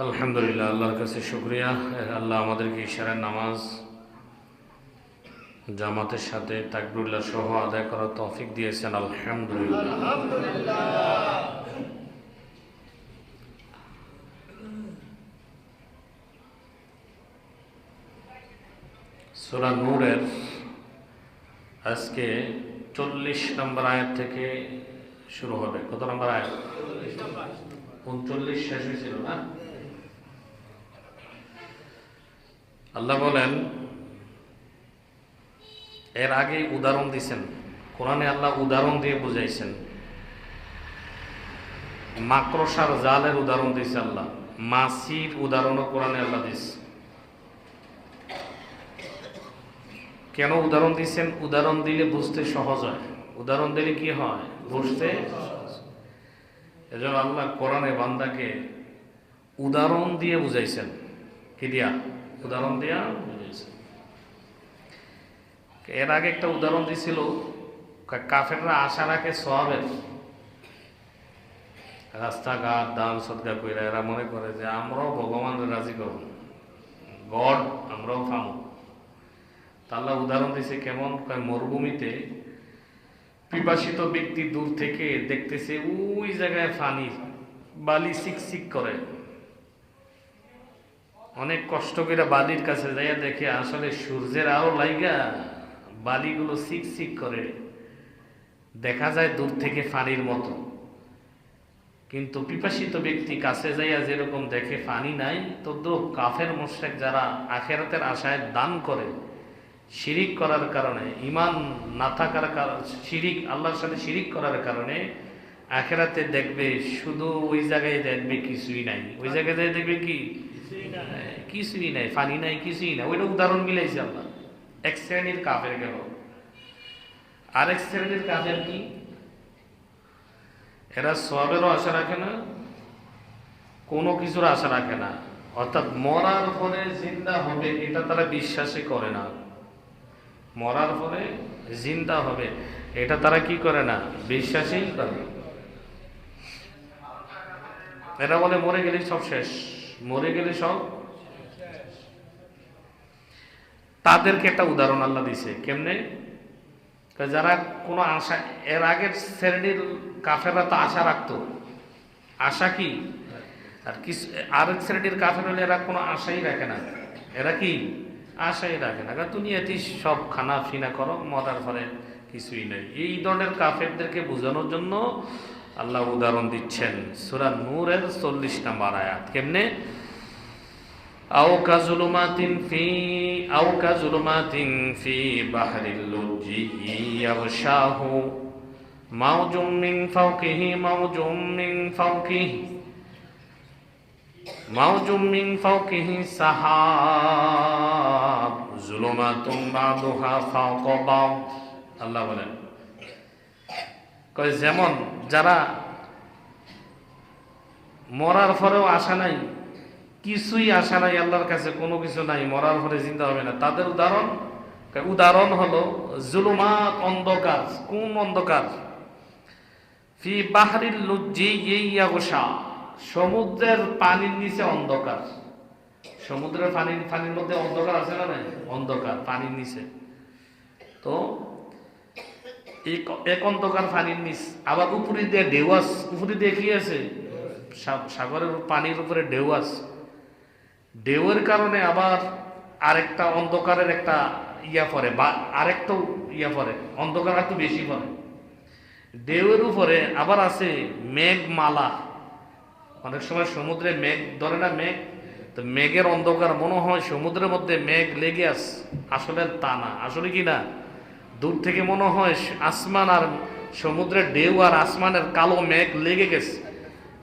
আলহামদুলিল্লাহ, আল্লাহর কাছে শুকরিয়া। আল্লাহ আমাদেরকে ইশারার নামাজ জামাতের সাথে তাকবীরুল্লাহ সহ আদায় করার তৌফিক দিয়েছেন। আলহামদুলিল্লাহ। সূরা নূরের আজকে 40 নম্বর আয়াত থেকে শুরু হবে। কত নম্বর আয়াত? 39 শেষ হয়েছিল না? আল্লাহ বলেন, এর আগে উদাহরণ দিয়েছেন কোরআনে। আল্লাহ উদাহরণ দিয়ে বুঝাইছেন। মাকড়সার জালের উদাহরণ দিয়েছে আল্লাহ, মাছির উদাহরণও কোরআনে আল্লাহ দিয়েছে। কেন উদাহরণ দিচ্ছেন? উদাহরণ দিলে বুঝতে সহজ হয়। উদাহরণ দিলে কি হয়? বুঝতে। এজন্য আল্লাহ কোরআনে বান্দাকে উদাহরণ দিয়ে বুঝাইছেন। কি দিয়া? উদাহরণ দিয়া বুঝাইছেন। এর আগে একটা উদাহরণ দিছিল, কাফেররা আশা রাখে সওয়াবের, রাস্তাঘাট দান সদকা কইরা এরা মনে করে যে আমরাও ভগবানের রাজি করব, গড আমরাও থামো। আল্লাহ উদাহরণ দিছে কেমন? মরুভূমিতে পিপাসিত ব্যক্তি দূর থেকে দেখতেছে ওই জায়গায় পানি, বালি চিকচিক করে। অনেক কষ্ট করে বালির কাছে যাইয়া দেখে আসলে সূর্যের আলো লাইগা বালিগুলো চিকচিক করে, দেখা যায় দূর থেকে পানির মতো। কিন্তু পিপাসিত ব্যক্তি কাছে যাইয়া যেরকম দেখে পানি নাই, তো কাফের মুশরিক যারা আখিরাতের আশায় দান করে, শিরিক করার কারণে, ঈমান না থাকার কারণে, শিরিক আল্লাহর সাথে শিরিক করার কারণে আখিরাতে দেখবে শুধু ওই জায়গায় দেখবে কিছুই নাই। ওই জায়গায় দেখবে কি? কিছুই নাই, পানি নাই, কিছুই নাই। ওইটা উদাহরণ মিলাইছে আল্লাহ। এক শ্রেণীর কাফের গেল, আরেক শ্রেণীর কাফের কি? এরা সওয়াবেরও আশা রাখে না, কোনো কিছুর আশা রাখে না। অর্থাৎ মরার পরে জিন্দা হবে এটা তারা বিশ্বাসই করে না। মরার পরে জিন্দা হবে এটা তারা কি করে না? বিশ্বাসই করে না। এরা বলে মরে গেলে সব শেষ, মরে গেলে সব। তাদেরকে একটা উদাহরণ আল্লাহ দিছে। কেমনে? যারা কোনো আশা, এর আগের শ্রেণীর কাফেররা তো আশা রাখতো। আশা কি? আর কিছু আরেক শ্রেণীর কাফের হলে এরা কোনো আশাই রাখে না। এরা কি? আশাই রাখে না। দুনিয়াতে সব খানা ফিনা করো, মরার পরে কিছুই নেই। এই ধরনের কাফেরদেরকে বোঝানোর জন্য আল্লাহ উদাহরণ দিচ্ছেন। সূরা নূরের 40 নম্বর আয়াত। কেমনে? আও কাযুলুমাতিন ফি বাহরিল লুজ্জি ইয়াগশাহু মাওজুম মিন ফাওকিহি মাওজুম মিন ফাওকিহি সাহাব যুলুমাতুন বা'দুহা ফাওকা বা'দ। আল্লাহ বলেন, যেমন যারা মরার পরেও আশা নাই, কিছুই আশা নাই, আল্লাহর কাছে কোনো কিছু নাই, মরার পরে জিন্দা হবে না, তাদের উদাহরণ হলো জুলুমাত, অন্ধকার। কোন অন্ধকার? ফি বাহরিল লুজ্জি ইয়াগশা, সমুদ্রের পানির নিচে অন্ধকার। সমুদ্রের পানির মধ্যে অন্ধকার আছে না নাই? অন্ধকার পানির নিচে। তো এক অন্ধকার পানির নিচ, আবার উপরে দিয়ে ঢেউ আছে। উপরে দিয়ে কি আছে? সাগরের পানির উপরে ঢেউ আছে। ঢেউয়ের কারণে আবার আরেকটা অন্ধকারের একটা পড়ে, বা আরেকটা পড়ে, অন্ধকার একটু বেশি পড়ে। ঢেউয়ের উপরে আবার আছে মেঘমালা। অনেক সময় সমুদ্রে মেঘ ধরে না, মেঘ, তো মেঘের অন্ধকার মনে হয় সমুদ্রের মধ্যে মেঘ লেগে আছে, আসলে তা না। আসলে কি না, দূর থেকে মনে হয় আসমান আর সমুদ্রের ঢেউ আর আসমানের কালো মেঘ লেগে গেছে।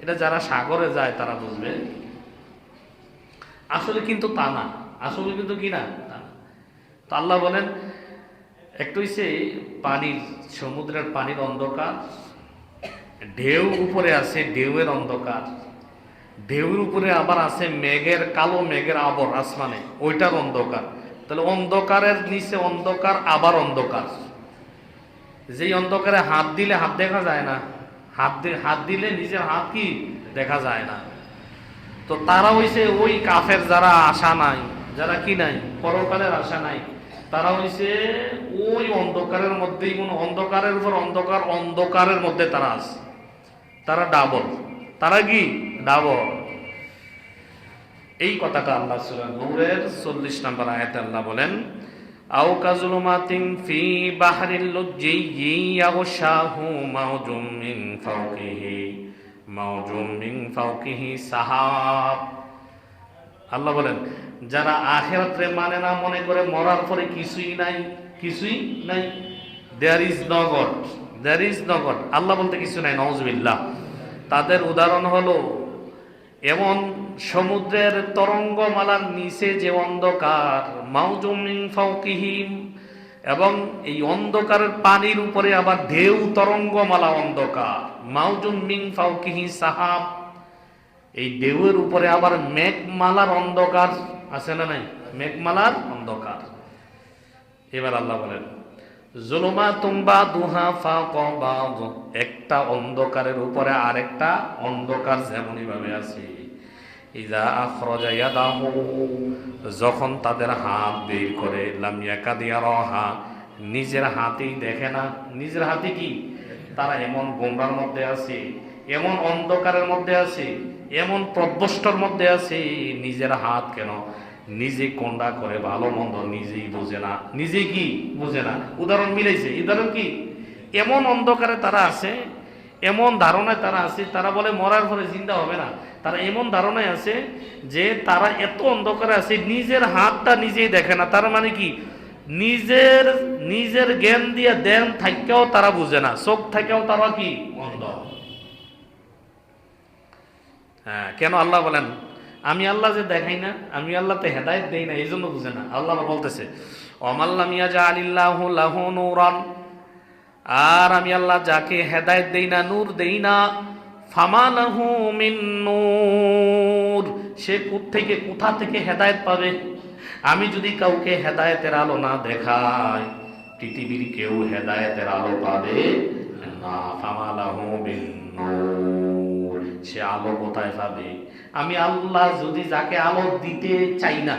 এটা যারা সাগরে যায় তারা বুঝবে। আসলে কিন্তু তা না, আসলে কিন্তু কি না, তা না। তো আল্লাহ বলেন, একটু হইছে পানির, সমুদ্রের পানির অন্ধকার, ঢেউ উপরে আছে, ঢেউয়ের অন্ধকার, ঢেউয়ের উপরে আবার আছে মেঘের, কালো মেঘের আবর আসমানে, ওইটার অন্ধকার। তাহলে অন্ধকারের নিচে অন্ধকার, আবার অন্ধকার। যেই অন্ধকারে হাত দিলে হাত দেখা যায় না, হাত দিলে নিজের হাত কি দেখা যায় না। তো তারা হইছে ওই কাফের যারা আশা নাই, যারা কি নাই, পরকালের আশা নাই, তারা হইছে ওই অন্ধকারের মধ্যেই, কোন অন্ধকারের উপর অন্ধকার, অন্ধকারের মধ্যে তারা আছে, তারা ডাবল, তারা কি ডাবল। এই কথাটা আল্লাহ সূরা নূরের 40 নম্বর আয়াতে আল্লাহ বলেন, আও কাযুলুমাতিন ফি বাহরিল লুজ্জি ইয়াগশাহু মাওজুম মিন ফাওকিহি মাওজুম মিন ফাওকিহি সাহাব। আল্লাহ বলেন, যারা আখিরাতে মানে না, মনে করে মরার পরে কিছুই নাই, কিছুই নাই, there is no God, there is no God, Allah বলতে কিছু নাই, নাউজুবিল্লাহ। তাদের উদাহরণ হলো এমন সমুদ্রের তরঙ্গমালার নিচে যে অন্ধকার, মাউজুম মিন ফাওকিহিম, এবং এই অন্ধকারের পানির উপরে আবার ঢেউ তরঙ্গমালা অন্ধকার, মাউজুম মিন ফাওকিহি সাহাব, এই ঢেউয়ের উপরে আবার মেঘমালার অন্ধকার আছে না নাই, মেঘমালার অন্ধকার। এবার আল্লাহ বলেন, যুলুমাতুম বাদুহা ফাওকা বাদ, একটা অন্ধকারের উপরে আরেকটা অন্ধকার যেমনই ভাবে আছে। ইযা আখরাজা ইয়াদাহু, যখন তাদের হাত বের করে, লাম ইয়াকাদ ইয়ারাহা, নিজের হাতেই দেখে না, নিজের হাতে কি, তারা এমন গোমরার মধ্যে আছে, এমন অন্ধকারের মধ্যে আছে, এমন প্রদ্বষ্টর মধ্যে আছে, নিজের হাত কেন, নিজে কোনটা করে ভালো মন্দ নিজেই বোঝে না, নিজে কি বোঝে না। উদাহরণ মিলেছে, উদাহরণ কি, এমন অন্ধকারে তারা আছে, এমন ধারণায় তারা আছে, তারা বলে মরার পরে জিন্দা হবে না, তারা এমন ধারণায় আছে যে তারা এত অন্ধকারে আছে, নিজের হাতটা নিজেই দেখে না। তার মানে কি, নিজের নিজের জ্ঞান দিয়ে দেন থাকেও তারা বুঝে না, চোখ থাকেও তারা কি অন্ধ। হ্যাঁ, কেন আল্লাহ বলেন, আমি আল্লাহ যে দেখাই না, আমি আল্লাহ তো হেদায়েত দেই না, এই জন্য বুঝে না। আল্লাহ বলতেছে, ওয়ামাল্লাম ইয়াজআলিল্লাহু লাহু নূরান, আর আমি আল্লাহ যাকে হেদায়েত দেই না, নূর দেই না, ফামা লাহু মিন নূর, সে কোথা থেকে হেদায়েত পাবে। আমি যদি কাউকে হেদায়েতের আলো না দেখাই, পৃথিবীর কেউ হেদায়েতের আলো পাবে না। ফামা লাহু মিন নূর, সে আলো কোথায় পাবে। আমি আল্লাহ যদি যাকে আলো দিতে চাই না,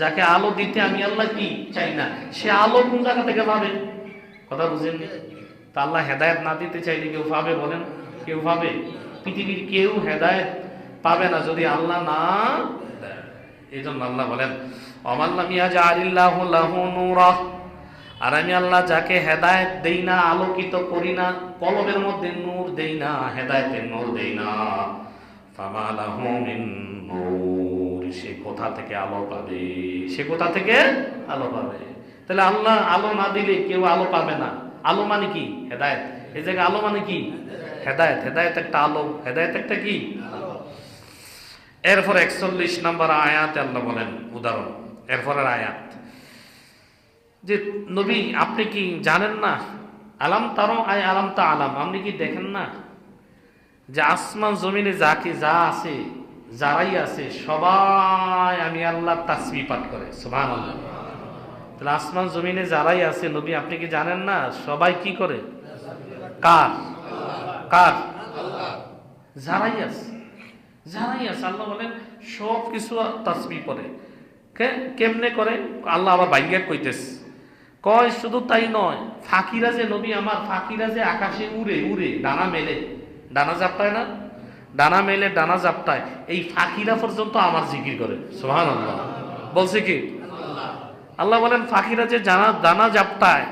যাকে আলো দিতে আমি আল্লাহ কি চাই না, সে আলো কোন জায়গা থেকে পাবে। কথা বুঝেন? তা আল্লাহ হেদায়েত না দিতে চাইলে কেউ পাবে বলেন? কেউ পাবে? পৃথিবীর কেউ হেদায়েত পাবে না যদি আল্লাহ না দেয়। এই জন্য আল্লাহ বলেন, ওয়ামাল্লাম ইয়াজআলিল্লাহু লাহু নূরা, আর আমি আল্লাহ যাকে হেদায়েত দেই না, আলোকিত করি না, কলবের মধ্যে নূর দেই না, হেদায়েতের নূর দেই না, ফামা লাহু মিন নূর, সে কোথা থেকে আলো পাবে, সে কোথা থেকে আলো পাবে। তাহলে আল্লাহ আলো না দিলে কেউ আলো পাবে না। আলো মানে কি? হেদায়েত। এই জায়গায় আলো মানে কি? হেদায়েত। হেদায়েত একটা আলো, হেদায়েত একটা কি? এরপর 41 নম্বর আয়াতে আল্লাহ বলেন উদাহরণ, এরপরের আয়াত, যে নবী আপনি কি জানেন না, আলাম তারো আয় আলাম তা আলাম, আপনি কি দেখেন না যে আসমান জমিনে যা আছে, যারাই আছে, সবাই আমি আল্লাহ তাসবিহ পাঠ করে, সুবহানাল্লাহ। তাহলে আসমান জমিনে যারাই আছে, নবী আপনি কি জানেন না, সবাই কি করে? কার? কার? যারাই আছে, যারাই আছে, আল্লাহ বলেন সব কিছু তাসবিহ করে। কেমনে করে? আল্লাহ আবার বাইঙ্গা কইতেছে, কয় শুধু তাই নয়, ফাঁকিরা যে নবী আমার, ফাঁকিরা যে আকাশে উড়ে উড়ে ডানা মেলে, ডানা জাপটায় না, ডানা মেলে ডানা জাপটায়, এই ফাঁকিরা পর্যন্ত আমার জিকির করে, সুবহানাল্লাহ। বলছে কি আল্লাহ বলেন, ফাঁকিরা যে দানা জাপটায়,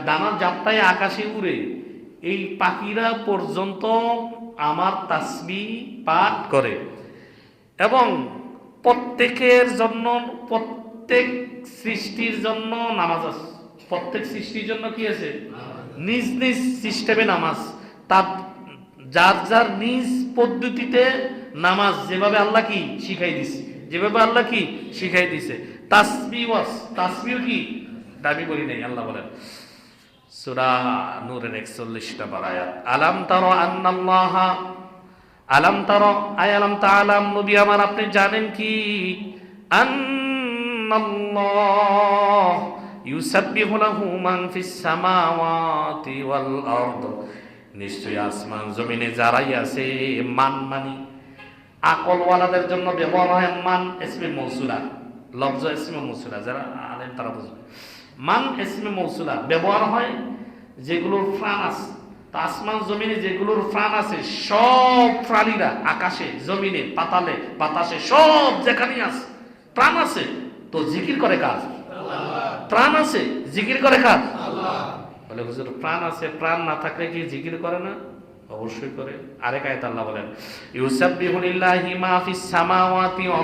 দানা জাপটায় আকাশে উড়ে, এই পাখিরা পর্যন্ত আমার তাসবিহ পাঠ করে। এবং প্রত্যেকের জন্য, প্রত্যেক সৃষ্টির জন্য নামাজ আছে, প্রত্যেক সৃষ্টির জন্য কি আছে? নিজ নিজ সিস্টেমে নামাজ, তার যার যার নিজ পদ্ধতিতে নামাজ, যেভাবে আল্লাহ কি শিখাই দিছে, যেভাবে আল্লাহ কি শিখাই দিছে। তাসবিহ কি দাবি করি নাই। আল্লাহ বলেন সূরা নূরের 41 নম্বর আয়াত, আলাম তারা আন্নাল্লাহা, আলাম তারা আয় আলাম তাআলাম, নবী আমার আপনি জানেন কি, আন্নাল্লাহ ইউসাব্বিহু লাহু মান ফিস সামাওয়াতি ওয়াল আরদ, নিশ্চয়ই আসমান জমিনে যারাই আছে, মান মানি আকলওয়ালাদের জন্য ব্যবহার হয় মান ইসমে মৌসুলা, লফজ ইসমে মৌসুলা, যারা আলেম তারা বুঝবে। মান ইসমে মৌসুলা ব্যবহার হয় যেগুলোর প্রাণ আছে। তা আসমান জমিনে যেগুলোর প্রাণ আছে, সব প্রাণীরা আকাশে জমিনে পাতালে বাতাসে সব যেখানেই আছে প্রাণ আছে, তো জিকির করে কার? প্রাণ আছে, জিকির করে কার? বলে হুজুর প্রাণ আছে, প্রাণ না থাকলে কি জিকির করে না? অবশ্যই করে। আরেক আয়াত আল্লাহ বলেন ইউসাব্বিহু লিল্লাহি মা ফিস সামাওয়াতি ওয়া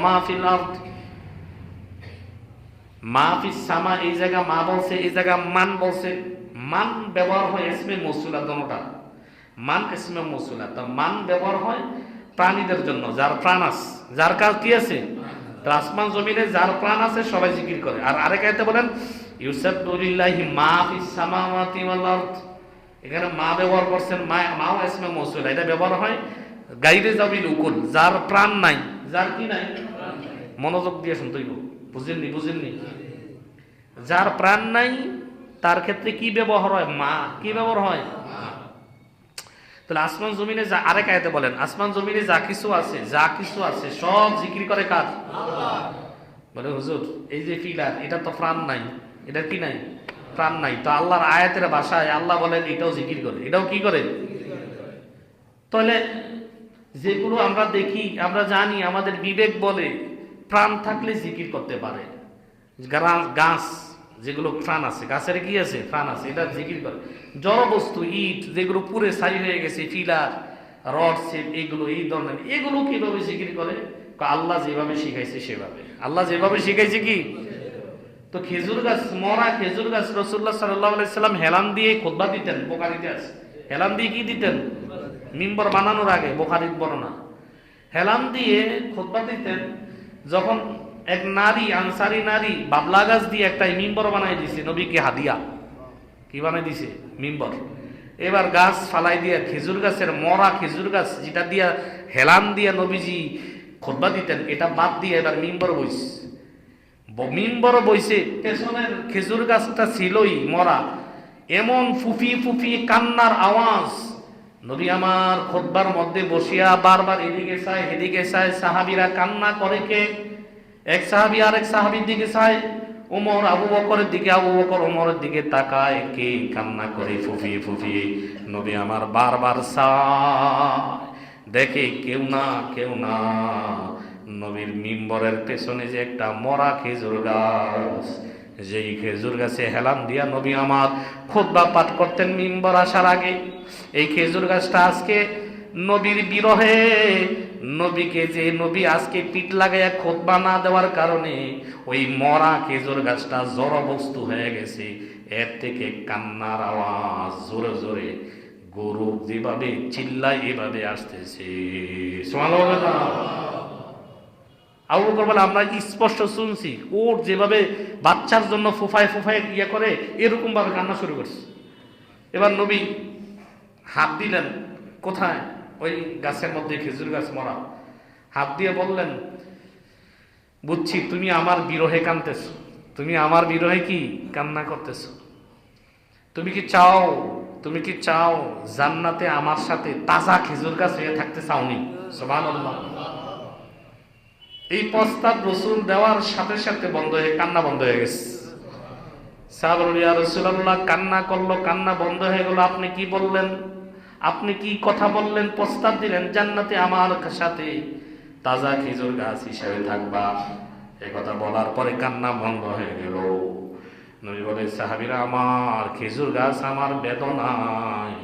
মা ফিল আরদ। মা ফিস সামা এই জায়গা মা বলছে, এই জায়গা মান বলছে। মান ব্যবহার হয় ইসমে মৌসুলা, দোনোটা মান ইসমে মৌসুলা। তো মান ব্যবহার হয় প্রাণীদের জন্য, যার প্রাণ আছে, যার কাজ কি আছে। তো আসমান জমিনে যার প্রাণ আছে সবাই জিকির করে। আর আরেক আয়াতে বলেন ইউসাব্বিহু লিল্লাহি মা ফিস সামাওয়াতি ওয়াল আরদ। এখানে মা ব্যবহার করছেন, মাও ইসমে মৌসুলা। এটা ব্যবহার হয় গাইরে যাবিল উকুল, যার প্রাণ নাই, যার কি নাই। মনোযোগ দিয়ে শুনতেই, বুঝেননি? বুঝেননি? যার প্রাণ নাই তার ক্ষেত্রে কি ব্যবহার হয়? মা। কি ব্যবহার হয়? তাহলে আসমান জমিনে যা, আরেক আয়াতে বলেন আসমান জমিনে যা কিছু আছে, যা কিছু আছে সব জিকির করে কার? বলে হুজুর এই যে পিলার, এটা তো প্রাণ নাই, এটা কি নাই? প্রাণ নাই। তো আল্লাহর আয়াতের ভাষায় আল্লাহ বলেন এটাও জিকির করে, এটাও কি করে? তাহলে যেগুলো আমরা দেখি, আমরা জানি, আমাদের বিবেক বলে প্রাণ থাকলে জিকির করতে পারে। গাছ যেগুলো প্রাণ আছে, গাছের কি আছে? প্রাণ আছে, এটা জিকির করে। জড় বস্তু ইট যেগুলো পুরে ছাই হয়ে গেছে, ফিলার রড সেপ, এগুলো এই ধরনের, এগুলো কিভাবে জিকির করে? আল্লাহ যেভাবে শিখাইছে সেভাবে। আল্লাহ যেভাবে শিখাইছে কি? তো খেজুর গাছ, মরা খেজুর গাছ, রাসূলুল্লাহ সাল্লাল্লাহু আলাইহি সাল্লাম হেলান দিয়ে খুতবা দিতেন। বুখারীতে আছে, হেলান দিয়ে কি দিতেন? মিম্বর বানানোর আগে, বুখারীর বর্ণনা, হেলান দিয়ে খুতবা দিতেন। যখন এক নারী, আনসারী নারী, বাবলা গাছ দিয়ে একটা মিম্বর বানাই দিছে নবীকে হাদিয়া। কি বানাই দিছে? মিম্বর। এবার গাছ ফালাই দিয়ে, খেজুর গাছের, মরা খেজুর গাছ যেটা দিয়া হেলান দিয়া নবীজি খুতবা দিতেন, এটা বাদ দিয়ে এবার মিম্বর বইছে। মিম্বর বইছে, পেছনের খেজুর গাছটা ছিলই মরা। এমন ফুফি ফুফি কান্নার আওয়াজ, নবী আমার খুতবার মধ্যে বসিয়া বারবার এদিকে চায় এদিকে চায়, সাহাবীরা কান্না করে। কে? এক সাহাবী আরেক সাহাবীর দিকে চায়, ওমর আবু বকরের দিকে, আবু বকর ওমরের দিকে তাকায়। কে কান্না করে ফুফিয়ে ফুফিয়ে? নবী আমার বারবার চায়, দেখে কেউ না, কেউ না। নবীর মিম্বরের পেছনে যে একটা মরা খেজুর গাছ, যেই খেজুর গাছে হেলান দিয়া নবী আমার খুতবা পাঠ করতেন মিম্বর আসার আগে। এই খেজুর গাছটা আজকে নবীর বিরহে, নবীকে যে নবী আজকে পিঠ লাগাইয়া খুতবা না দেওয়ার কারণে ওই মরা খেজুর গাছটা জড় বস্তু হয়ে গেছে। এর থেকে কান্নার আওয়াজ জোরে জোরে গরু যেভাবে চিল্লায় এভাবে আসতেছে। সুবহানাল্লাহ। আবু বকর বলে আমরা স্পষ্ট শুনছি, ওর যেভাবে বাচ্চার জন্য ফুফায় ফুফায় ইয়ে করে, এরকম ভাবে কান্না শুরু করছে। এবার নবী হাত দিলেন কোথায়? ওই গাছের মধ্যে, খেজুর গাছ মরা। হাত দিয়ে বললেন বুঝছি তুমি আমার বিরহে কাঁদতেছ, তুমি আমার বিরহে কি কান্না করতেছ। তুমি কি চাও, তুমি কি চাও জান্নাতে আমার সাথে তাজা খেজুর গাছ হয়ে থাকতে চাওনি? সুবহানাল্লাহ। এই প্রস্তাব রাসূল দেওয়ার সাথে সাথে বন্ধ হয়ে, কান্না বন্ধ হয়ে গেছে। সাহাবারা ইয়া রাসূলুল্লাহ, কান্না করলো, কান্না বন্ধ হয়ে গেল, আপনি কি বললেন? আপনি কি কথা বললেন? প্রস্তাব দিলেন জান্নাতে আমার সাথে তাজা খেজুর গাছ হিসেবে থাকবা। এই কথা বলার পরে কান্না বন্ধ হয়ে গেল। নবী বলে সাহাবীরা আমার খেজুর গাছ আমার বেদনায়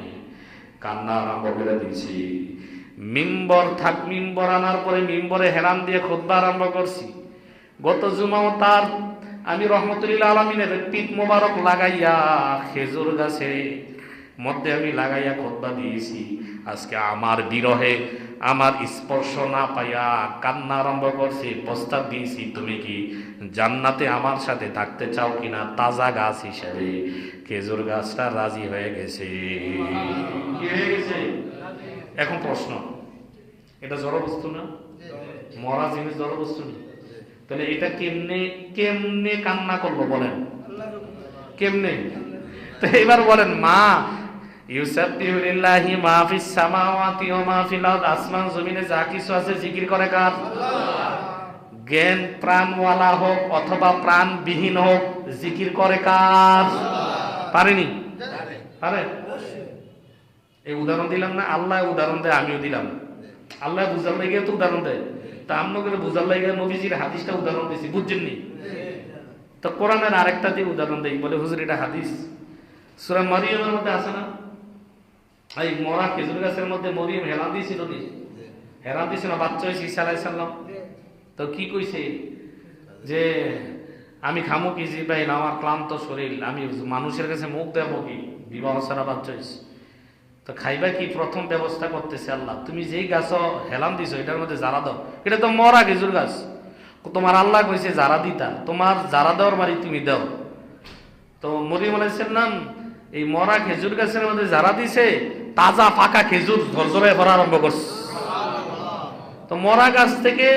কান্না আরম্ভ করে দিয়েছি। মিম্বর মিম্বর আনার পরে মিম্বরে হেলান দিয়ে খুতবা আরম্ভ করছি। গত জুমাও তার আমি রহমতুল্লাহ আলামিনের পিঠ মোবারক লাগাইয়া খেজুর গাছে মধ্যে আমি লাগাইয়া খুতবা দিয়েছি। আজকে আমার বিরহে, আমার স্পর্শ না পাইয়া কান্না আরম্ভ করছি। প্রস্তাব দিয়েছি তুমি কি জান্নাতে আমার সাথে থাকতে চাও কিনা তাজা গাছ হিসেবে। খেজুর গাছটা রাজি হয়ে গেছে। কি হয়ে গেছে? এখন প্রশ্ন, এটা জড় বস্তু না? মরা জিনিস জড় বস্তু না? তাহলে এটা কেমনে কেমনে কান্না করলো বলেন? কেমনে? তো এবার বলেন মা ইউসাব্বিহু লিল্লাহি মা ফিস সামাওয়াতি ওয়া মা ফিল আরদ, আসমান জমিনে যা কিছু আছে জিকির করে কার? আল্লাহ। জ্ঞান প্রাণওয়ালা হোক অথবা প্রাণবিহীন হোক, জিকির করে কার? আল্লাহ। পারেনি? পারে। এই উদাহরণ দিলাম না, আল্লাহ উদাহরণ দেয়, আমিও দিলাম। আল্লাহ বুঝার লাগে তো উদাহরণ দেয়, তা আমরা করে বুঝার লাগে নবীজির হাদিসটা উদাহরণ দিয়েছি, বুঝছেননি? তো কোরআনের আরেকটা দিয়ে উদাহরণ দেই, বলে হুজুর এটা হাদিস। সূরা মারিয়ামের মধ্যে আছে না, এই মরা খেজুর গাছের মধ্যে মরিয়ম হেলান দিয়েছিল, হেলান দিয়েছিল, বাচ্চা হয়েছে ঈসা আলাইহিস সালাম। তো কি কইছে যে আমি খামু কি জিব্রাইল, আমার ক্লান্ত শরীর, আমি মানুষের কাছে মুখ দেবো কি, বিবাহ ছাড়া বাচ্চা হয়েছে, তো খাইবা কি? প্রথম ব্যবস্থা করতেছে আল্লাহ, তুমি যেই গাছ হেলান দিছো এটার মধ্যে জারা দাও, এটা তো মরা খেজুর গাছ, তোমার আল্লাহ কইছে জারা দিতা, তোমার জারা দেওয়ার বাড়ি তুমি দাও। তো মরিয়ম আলাইহিস সালাম এই মরা খেজুর গাছের মধ্যে জারা দিছে, তাজা পাকা খেজুর ঝরঝরে ভরা আরম্ভ করছে। তো মরা গাছ থেকে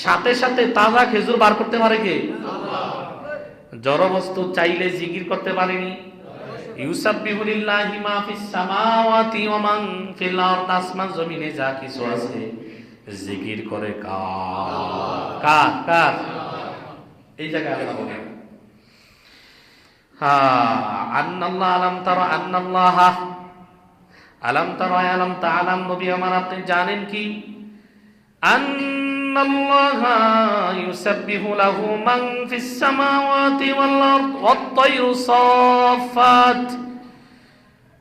সাথে সাথে তাজা খেজুর বার করতে পারে কে? জড় বস্তু চাইলে জিকির করতে পারেনি। ইউসাব্বিহু লিল্লাহি মা ফিস সামাওয়াতি ওয়া মা ফিল আরদ, আসমান জমিনে যা কিছু আছে জিকির করে কার? কার? কার? এই জায়গায় আল্লাহ বলেন আন্নাল্লাহ আলাম তারা আন্নাল্লাহ আলাম তারা আলাম তাআলাম, নবী আমার আপনি জানেন কি? আন্নাল্লাহ ইউসাব্বিহু লাহু মান ফিস সামাওয়াতি ওয়াল আরদ ওয়াত তায়রু সাফাত,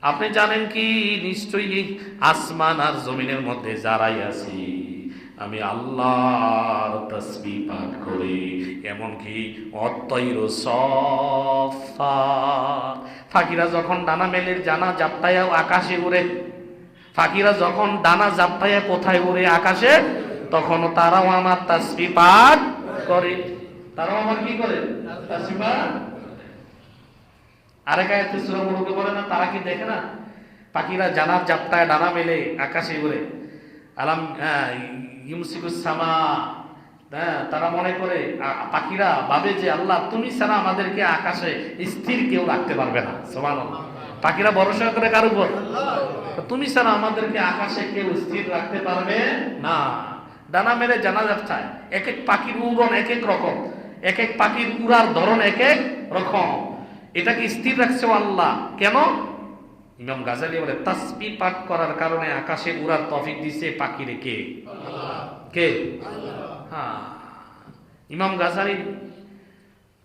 আপনি জানেন কি? নিশ্চয়ই আসমান আর জমিনের মধ্যে যারাই আছে আমি আল্লাহর তাসবিহ পাঠ করি, এমনকি অত্তৈরু সাফাত, ফাকিরা যখন ডানা মেলে জানা জাপটায়া আকাশে উড়ে, ফাকিরা যখন ডানা জাপটায়া কোথায় উড়ে? আকাশে, তখন তারাও আমার তাসবিহ পাঠ করে, তারাও আমার কি করে? তাসবিহ পাঠ। আরেক আয়াতে সূরা মুলুকে বলে না, তারা কি দেখে না পাখিরা জানার জাপটায় ডানা মেলে আকাশে উড়ে? আলাম ইউমসিকুস সামা, তারা মনে করে, পাখিরা ভাবে যে আল্লাহ তুমি ছাড়া আমাদেরকে আকাশে স্থির কেউ রাখতে পারবে না। সুবহানাল্লাহ। পাখিরা ভরসা করে কার উপর? তুমি ছাড়া আমাদেরকে আকাশে কেউ স্থির রাখতে পারবে না। ডানা মেলে জানা যাচ্ছে, এক এক পাখির উড়ন এক এক রকম, এক এক পাখির উড়ার ধরন এক এক রকম, এটাকে স্থির রাখছে আল্লাহ। কেন? ইমাম গাজালি বলে তাসবিহ পাঠ করার কারণে আকাশে উড়ার তৌফিক দিছে পাখিরে কে? আল্লাহ। কে? হ্যাঁ, ইমাম গাজালি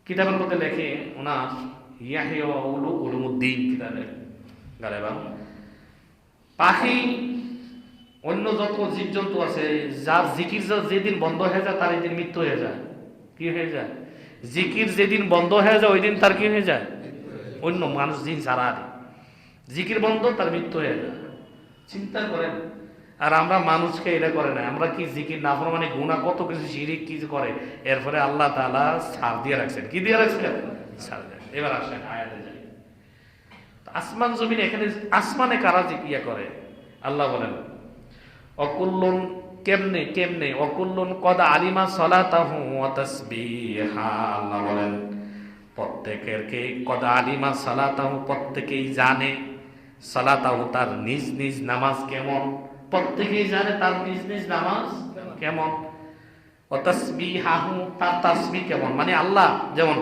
কিতাবের মধ্যে লেখে, ওনার ইয়াহিয়া উলুমুদ্দিন কিতাবে গালেবা, পাখি অন্য যত জীবজন্তু আছে যার জিকির যেদিন বন্ধ হয়ে যায় তার এদিন মৃত্যু হয়ে যায়। কি হয়ে যায়? জিকির যেদিন বন্ধ হয়ে যায় ওই দিন তার কি হয়ে যায়? অন্য মানুষ দিন যারা জিকির বন্ধ তার মৃত্যু হয়ে যায়। চিন্তা করেন। আর আমরা মানুষকে এটা করে না, আমরা কি জিকির নাফরমানি গুনাহ কত কিছু শিরিক কি করে, এরপরে আল্লাহ তাআলা ছাড় দিয়ে রাখছেন। কি দিয়ে রাখছেন? ছাড় দিয়ে। এবার আসেন আয়াতে যাই। আসমান জমিন, এখানে আসমানে কারা জিকিয়া করে? আল্লাহ বলেন অকুল্লুন, কেমনে কেমনে? অকুল্লুন কদ আলিমা সলাতাহু ওয়া তাসবিহা, আল্লাহ বলেন প্রত্যেকের কে কদ আলিমা সালাতাহু, প্রত্যেকেই জানে, সালাতাহু তার নিজ নিজ নামাজ কেমন, প্রত্যেকেই জানে তার নিজ নিজ নামাজ কেমন, ও তাসবিহাহু তার তাসবিহ কেমন। মানে আল্লাহ যেমন,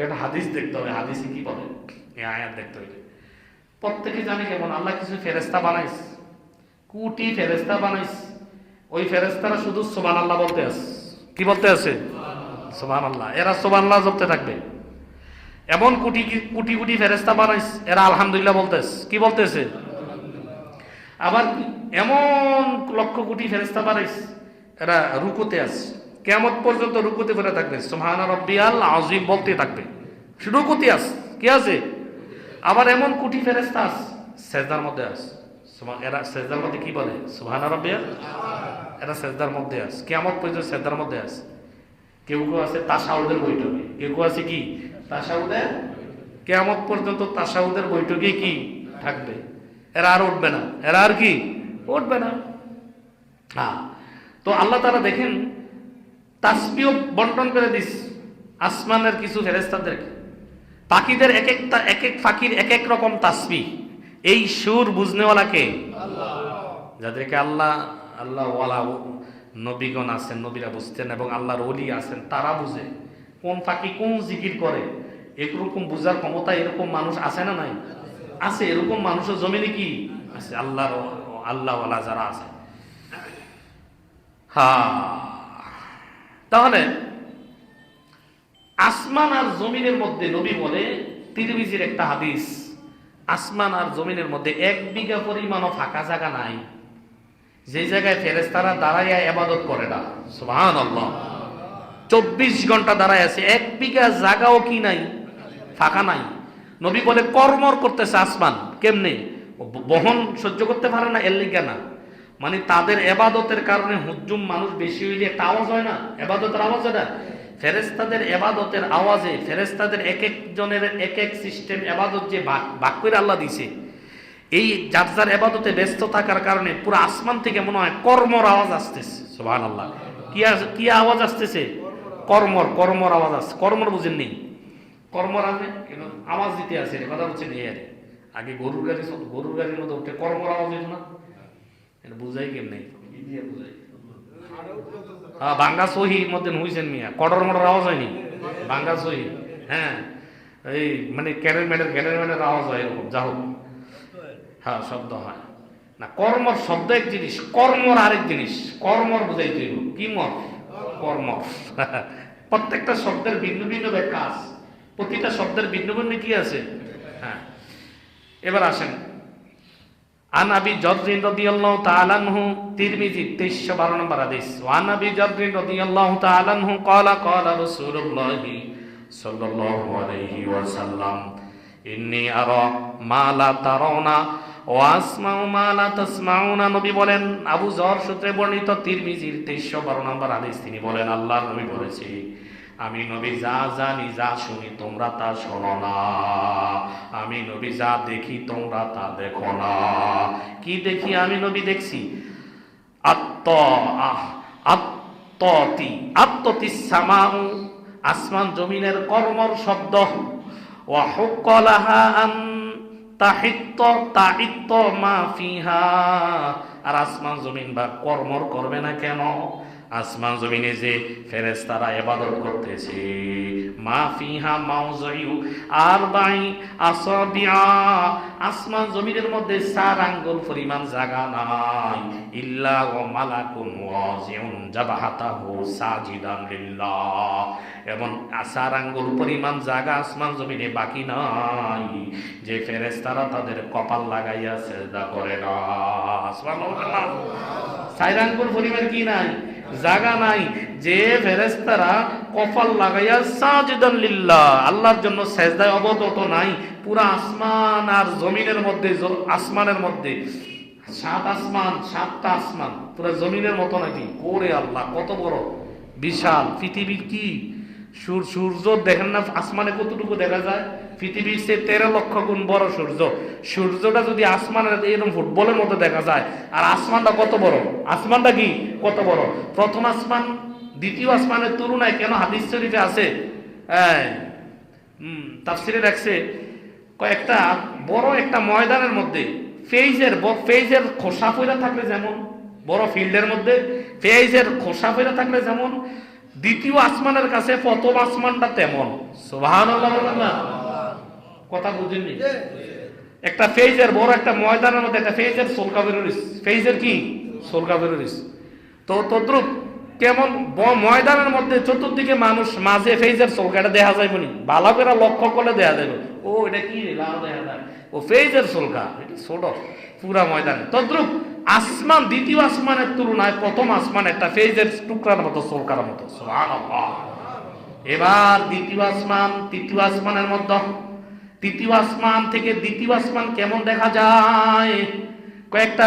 একটা হাদিস দেখতে হবে, হাদিসে কি বলে, এই আয়াত দেখতে হবে, প্রত্যেকে জানে কেমন। আল্লাহ কিছু ফেরেশতা বানাইস, কোটি ফেরেশতা বানাইস, ওই ফেরেশতারা শুধু সুবহানাল্লাহ বলতে আছে। কি বলতে আছে? সুবহানাল্লাহ। এরা সুবহানাল্লাহ জপতে থাকবে। এমন কোটি কোটি কোটি ফেরেশতা বানাইস, এরা আলহামদুলিল্লাহ বলতেছে। কি বলতেছে? আবার এমন লক্ষ কোটি ফেরেশতা বানাইস, এরা রুকুতে আছে, কিয়ামত পর্যন্ত রুকুতে পড়ে থাকবে, সুবহান রাব্বিয়াল আযীম বলতে থাকবে, রুকুতে আছে। কি আছে? আবার এমন কোটি ফেরেশতা আছে সেজদার মধ্যে আছে, এরা সেজদার মধ্যে কি বলে? সুবহান রাব্বিয়াল, এরা সেজদার মধ্যে আছে, কিয়ামত পর্যন্ত সেজদার মধ্যে আছে। কেউ কেউ আছে তাশাহুদের বৈঠকে, কেউ কেউ আছে কি তাশাহুদের, কিয়ামত পর্যন্ত তাশাহুদের বৈঠকে কি থাকবে, এরা আর উঠবে না, এরা আর কি উঠবে না। হ্যাঁ, তো আল্লাহ তাআলা দেখেন তাসবিহ বন্টন করে দিস আসমানের কিছু ফেরেশতাদেরকে, পাখিদের এক এক পাখির এক এক রকম তাসবিহ, এই সুর বুঝনেওয়ালাকে যাদেরকে আল্লাহ আল্লাহ ওয়ালা নবীগণ আছেন, নবীরা বুঝতেন, এবং আল্লাহর ওলি আছেন, তারা বুঝে কোন ফাঁকি কোন জিকির করে। এরকম বুঝার ক্ষমতা এরকম মানুষ আছে না নাই? আছে। এরকম মানুষের জমিনে কি আছে? আল্লাহ ওয়ালা যারা আছে। তাহলে আসমান আর জমিনের মধ্যে নবী বলে, তিরমিজির একটা হাদিস, আসমান আর জমিনের মধ্যে 1 বিঘা পরিমাণও ফাঁকা জায়গা নাই যে জায়গায় ফেরেশতারা দাঁড়াইয়া ইবাদত করে না। সুবহানাল্লাহ। 24 ঘন্টা দাঁড়ায় আছে, 1 বিঘা জায়গাও কি নাই, ফাঁকা নাই। নবী বলে কর্মর করতেছে আসমান। কেমনে? বহন সহ্য করতে পারে না, এর লিগা না, মানে তাদের এবাদতের কারণে হুজুম মানুষ বেশি হইলে একটা আওয়াজ হয় না, এবাদতের আওয়াজ হয় না। ফেরেশতাদের এবাদতের আওয়াজে ফেরেশতাদের এক একজনের এক এক সিস্টেম এবাদত যে ভাগ করে আল্লাহ দিছে, এই যার যার এবাদতে ব্যস্ত থাকার কারণে পুরো আসমান থেকে মনে হয় কর্মর আওয়াজ আসতেছে। সুবহানাল্লাহ। কি আওয়াজ আসতেছে? কর্মর আওয়াজ আসছে। কর্মর বুঝেননি? কর্মর আছে কেন আওয়াজ দিতে আছে, কথা হচ্ছে নেই। আগে গরুর গাড়ির মধ্যে উঠে কর্মর আওয়াজ হইতো না, এটা বুঝাই কেমনে? কি দিয়ে বুঝাই? বাঙ্গা সহির মধ্যে হইছেন মিয়া, কটর মটর আওয়াজ হয়নি বাঙ্গা সহি। হ্যাঁ, এই মানে ক্যারের ম্যানের আওয়াজ হয় এরকম, যা হোক। হ্যাঁ, শব্দ হয় না। কর্মর শব্দ এক জিনিস, কর্মর আরেক জিনিস। কর্মর বুঝাইতে হইব কি মর কর্ম। প্রত্যেকটা শব্দের ভিন্ন ভিন্ন ব্যাখ্যা আছে, প্রতিটা শব্দের ভিন্ন ভিন্ন কি আছে। হ্যাঁ, এবার আসেন। আন আবি যররিন রাদিয়াল্লাহু তাআলা আনহু, তিরমিজি 2312 নম্বর হাদিস। ওয়ান আবি যররিন রাদিয়াল্লাহু তাআলা আনহু ক্বালা ক্বালা রাসূলুল্লাহি সাল্লাল্লাহু আলাইহি ওয়াসাল্লাম ইন্নী আরা মা লা তারাউনা ওয়া আসমাউ মা লা তাসমাউনা। নবী বলেন, আবু যর সূত্রে বর্ণিত তিরমিজির 2312 নম্বর হাদিস, তিনি বলেন, আল্লাহর নবী বলেছে, আমি নবী যা জানি যা শুনি তোমরা তা শোনো না, আমি নবী যা দেখি তোমরা তা দেখো না। কি দেখি? আমি নবী দেখছি আত্মতি সামাউ, আসমান জমিনের কর্মর শব্দ, ওয়া হুক্কালাহা আন তাহিত্ত মা ফিহা, আর আসমান জমিন বা কর্মর করবে না কেন? আসমান জমিনে যে ফেরেশতারা ইবাদত করতেছে, মা ফিহা মাউযিউ আরবাই আসাবিআ, আসমান জমিনের মধ্যে 4 আঙ্গুল পরিমাণ জায়গা নাই, ইল্লা ওয়া মালাকুন ওয়াজিউন জাবাহাতাহু সাজিদান লিল্লাহ, এবং 4 আঙ্গুল পরিমাণ জায়গা আসমান জমিনে বাকি নাই যে ফেরেশতারা তাদের কপাল লাগাইয়া সিজদা করে না। সুবহানাল্লাহ। 4 আঙ্গুল পরিমাণ কি নাই? জায়গা নাই যে ফেরেশতারা কপাল লাগাইয়া সাজিদান লিল্লাহ, আল্লাহর জন্য সিজদায় অবনত নাই। পুরা আসমান আর জমিনের মধ্যে, আসমানের মধ্যে 7 আসমান, 7টা আসমান পুরা জমিনের মতো নাকি? ওরে আল্লাহ, কত বড় বিশাল পৃথিবীর! কি সূর্য দেখেন না আসমানে কতটুকু দেখা যায়? পৃথিবীর চেয়ে 13 লক্ষ গুণ বড় সূর্য। সূর্যটা যদি আসমানের এরকম ফুটবলের মতো দেখা যায়, আর আসমানটা কত বড়! আসমানটা কি কত বড়! প্রথম আসমান দ্বিতীয় আসমানের তুলনায় কেন হাদিস শরীফে আছে, তাফসিরে রাখছে, কয়েকটা বড় একটা ময়দানের মধ্যে ফেইজের খোসা পয়রা থাকলে যেমন, বড় ফিল্ডের মধ্যে ফেইজের খোসা পয়রা থাকলে যেমন, দ্বিতীয় আসমানের কাছে প্রথম আসমানটা তেমন। সুবহানাল্লাহ। কথা বুঝেননি? একটা ফেইজের বড় একটা ময়দানের মধ্যে একটা ফেইজের সোলকা বেরোরিস, ফেইজের কি সোলকা বেরোরিস, তো তদ্রুপ কেমন ময়দানের মধ্যে চতুর্দিকে মানুষ, মাঝে ফেইজের সোলকাটা দেখা যাবে নি, ভালো করে লক্ষ্য করলে দেখা যাবে, ও এটা কি লাল দেখা যায়, ও ফেইজের সোলকা, এটা ছোট পুরা ময়দানে। তদ্রুপ আসমান দ্বিতীয় আসমানের তুলনায় প্রথম আসমান একটা ফেইজের টুকরার মতো, সোলকার মতো। সুবহানাল্লাহ। এবার দ্বিতীয় আসমান তৃতীয় আসমানের মধ্যে, তৃতীয় আসমান থেকে দ্বিতীয় আসমান কেমন দেখা যায়? কয়েকটা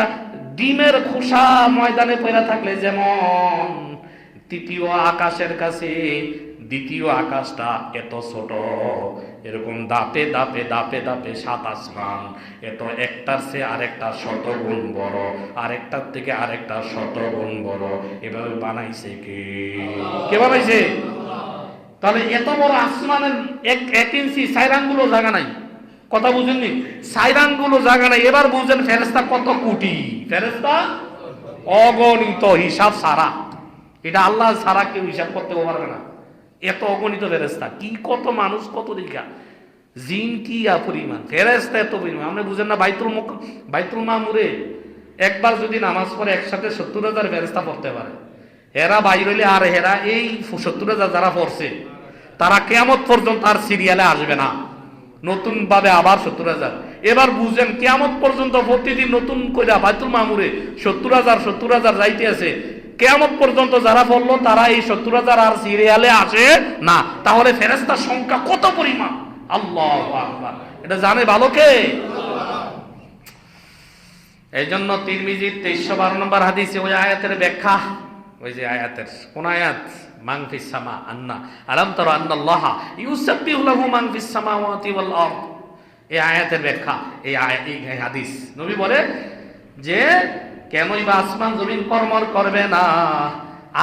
ডিমের খোসা ময়দানে পড়ে থাকলে যেমন, তৃতীয় আকাশের কাছে দ্বিতীয় আকাশটা এত ছোট, এরকম দাপে দাপে দাপে দাপে 7 আসমান, এত একটার চেয়ে আরেকটা 100 গুণ বড়, আরেকটার থেকে আরেকটা 100 গুণ বড়। এভাবে বানাইছে কে বানাইছে? তাহলে এত বড় আসমানের 1 ইঞ্চি 4 আঙ্গুলও জায়গা নাই, কথা বুঝেননি? 4 আঙ্গুলও জায়গা নাই। এবার বুঝেন ফেরেশতা কত কোটি, ফেরেশতা অগণিত, হিসাব ছাড়া। এটা আল্লাহ ছাড়া কেউ হিসাব করতে পারবে না, এত অগণিত ফেরেশতা। কি কত মানুষ, কত দিকা জিন, কি পরিমাণ ফেরেশতা, এত পরিমাণ। আপনি বুঝেন না? বাইতুল মামুরে একবার যদি নামাজ পড়ে একসাথে 70,000 ফেরেশতা পড়তে পারে। এরা বাইর হইলে আর এরা এই 70,000 যারা পড়ছে তারা কিয়ামত পর্যন্ত আর সিরিয়ালে আসবে না, নতুন ভাবে আবার 70,000। এবার বুঝেন কিয়ামত পর্যন্ত প্রতিদিন নতুন করে বাইতুল মামুরে 70,000 যাইতে আছে। কিয়ামত পর্যন্ত যারা পড়লো তারা এই 70,000 আর সিরিয়ালে আসে না। তাহলে ফেরেশতার সংখ্যা কত পরিমাণ! আল্লাহু আকবার। এটা জানে ভালো কে? এই জন্য তিরমিজির 2312 নম্বর হাদিসে ওই আয়াতের ব্যাখ্যা, ওই যে আয়াতের কোন আয়াত, মান ফিস সামা আন্না আলাম তারা আন্নাল্লাহ ইউসাব্বিহু লাহু মান ফিস সামাওয়াতি ওয়াল আরদ। এই আয়াতের ব্যাখ্যা, এই হাদিস। নবী বলে যে কেনই বা আসমান জমিন কর্মর করবে না?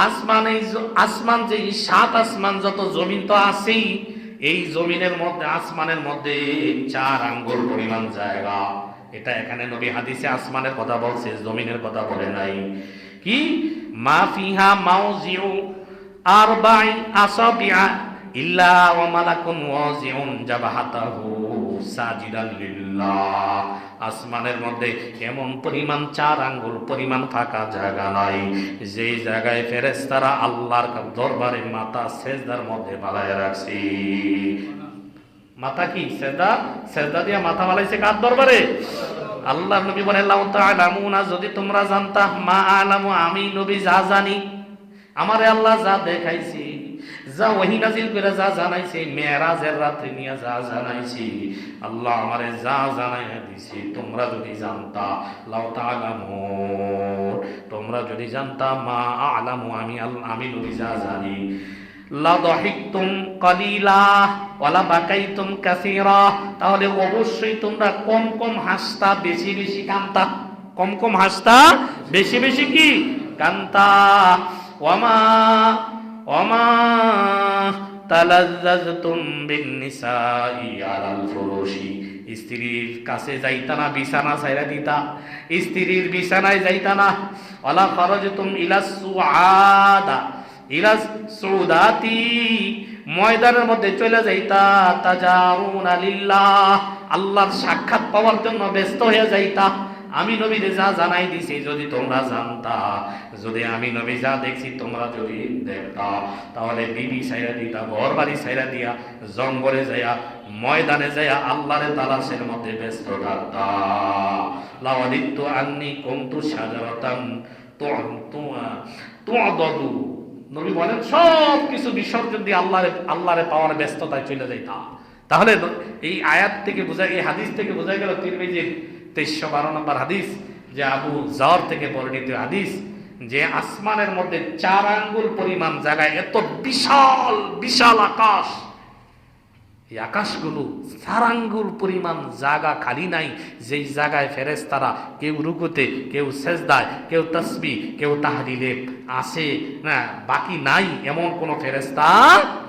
আসমান যে 7 আসমান, যত জমিন তো আছেই, এই জমিনের মধ্যে, আসমানের মধ্যে 4 আঙ্গুল পরিমাণ জায়গা। এটা এখানে নবী হাদিসে আসমানের কথা বলছে, জমিনের কথা বলে নাই। কি মা ফিহা মাউজিউ আরবাই আসাবিআ ইল্লা ওয়া মালাকুন ওয়াজিউন জাবাহাতাহু সাজিদান লিল্লাহ। আসমানের মধ্যে এমন পরিমাণ 4 আঙ্গুল পরিমাণ ফাঁকা জায়গা নাই, যেই জায়গায় ফেরেশতারা আল্লাহর দরবারে মাথা সেজদার মধ্যে বালায় রাখছে। মাথা কি সেজদা দিয়া মাথা বালাইছে কার দরবারে? আল্লাহ। নবী বলেন লাউ তাআলামুনা, যদি তোমরা জানতা, মা আলামু, আমি নবী যা জানি, আমারে আল্লাহ যা দেখাইছি, যা ওহী নাজিল করে যা জানাইছে, মেরাজের রাতে নিয়ে যা জানাইছি, আল্লাহ আমারে যা জানাইয়া দিছি, তোমরা যদি জানতা, লাউ তাআলামু, তোমরা যদি জানতা, মা আলামু, আমি নবী যা জানি, লা দাহিকতুম কালিলা ওয়ালা বাকাইতুম কাসীরা, তাহলে অবশ্যই তোমরা কম কম হাসতা, বেশি বেশি কাঁদতা। কম কম হাসতা, বেশি বেশি কি কাঁদতা। ওয়ামা তালাজ্জাজতুম বিন্নিসাই আলাল ফুরুশি, স্ত্রীর কাছে যাইতা না, বিছানা ছাইরা দিতা, স্ত্রীর বিছানায় যাইতা না। ওয়ালা খারাজতুম ইলাস সুআদা ইলাস সুদাতি, ময়দানের মধ্যে চলে যাইতা, তাজাউনা লিল্লাহ, আল্লাহর সাক্ষাৎ পাওয়ার জন্য ব্যস্ত হয়ে যাইতা। আমি নবী যা জানাই দিছি যদি তোমরা জানতা, যদি আমি নবী যা দেখছি তোমরা যদি দেখতা, তাহলে বিবি ছাইরা দিতা, ঘর বাড়ি ছাইরা দিয়া জঙ্গলে যাইয়া, ময়দানে যাইয়া আল্লাহরে তালাশের মধ্যে ব্যস্ত থাকতা। লাওয়াদিতু আন্নী কুনতু শাজারাতান তুআদাদু, নবী বলেন সব কিছু বিসর্জন দিয়ে আল্লাহরে পাওয়ার ব্যস্ততায় চলে যাইতা। তাহলে এই আয়াত থেকে বোঝা, এই হাদিস থেকে বোঝা গেল, তিরমিজির 2312 নম্বর হাদিস, যে আবু যর থেকে বর্ণিত হাদিস, যে আসমানের মধ্যে 4 আঙ্গুল পরিমাণ জায়গায় এত বিশাল বিশাল আকাশ, এই আকাশগুলো 4 আঙ্গুল পরিমাণ জায়গা খালি নাই, যেই জায়গায় ফেরেশতারা কেউ রুকুতে, কেউ সেজদায়, কেউ তাসবিহ, কেউ তাহলিলে আসে না, বাকি নাই এমন কোন ফেরেশতা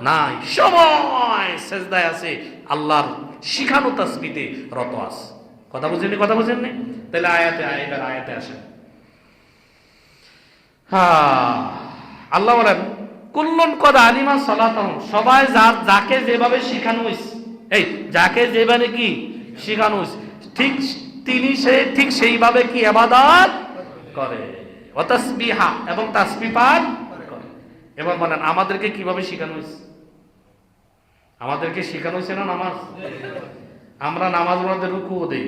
নাই। সবাই সেজদায় আছে, আল্লাহর শিখানো তাসবিতে রত আছে। কথা বুঝেননি? কথা বুঝেননি? তাহলে আয়াতে আসেন। আল্লাহ বলেন কুল্লুন কদ আলিমা সালাতাহুম, সবাই যাকে যেভাবে শিখানো হইছে, এই যাকে যেভাবে কি শিখানো হইছে, ঠিক তিনি ঠিক সেইভাবে কি ইবাদত করে, ওয়া তাসবিহা, এবং তাসবিহ পাঠ করে। এবং বলেন আমাদেরকে কিভাবে শিখানো হইছে? আমাদেরকে শিখানো হইছে না নামাজ? আমরা নামাজের মধ্যে রুকুও দেই,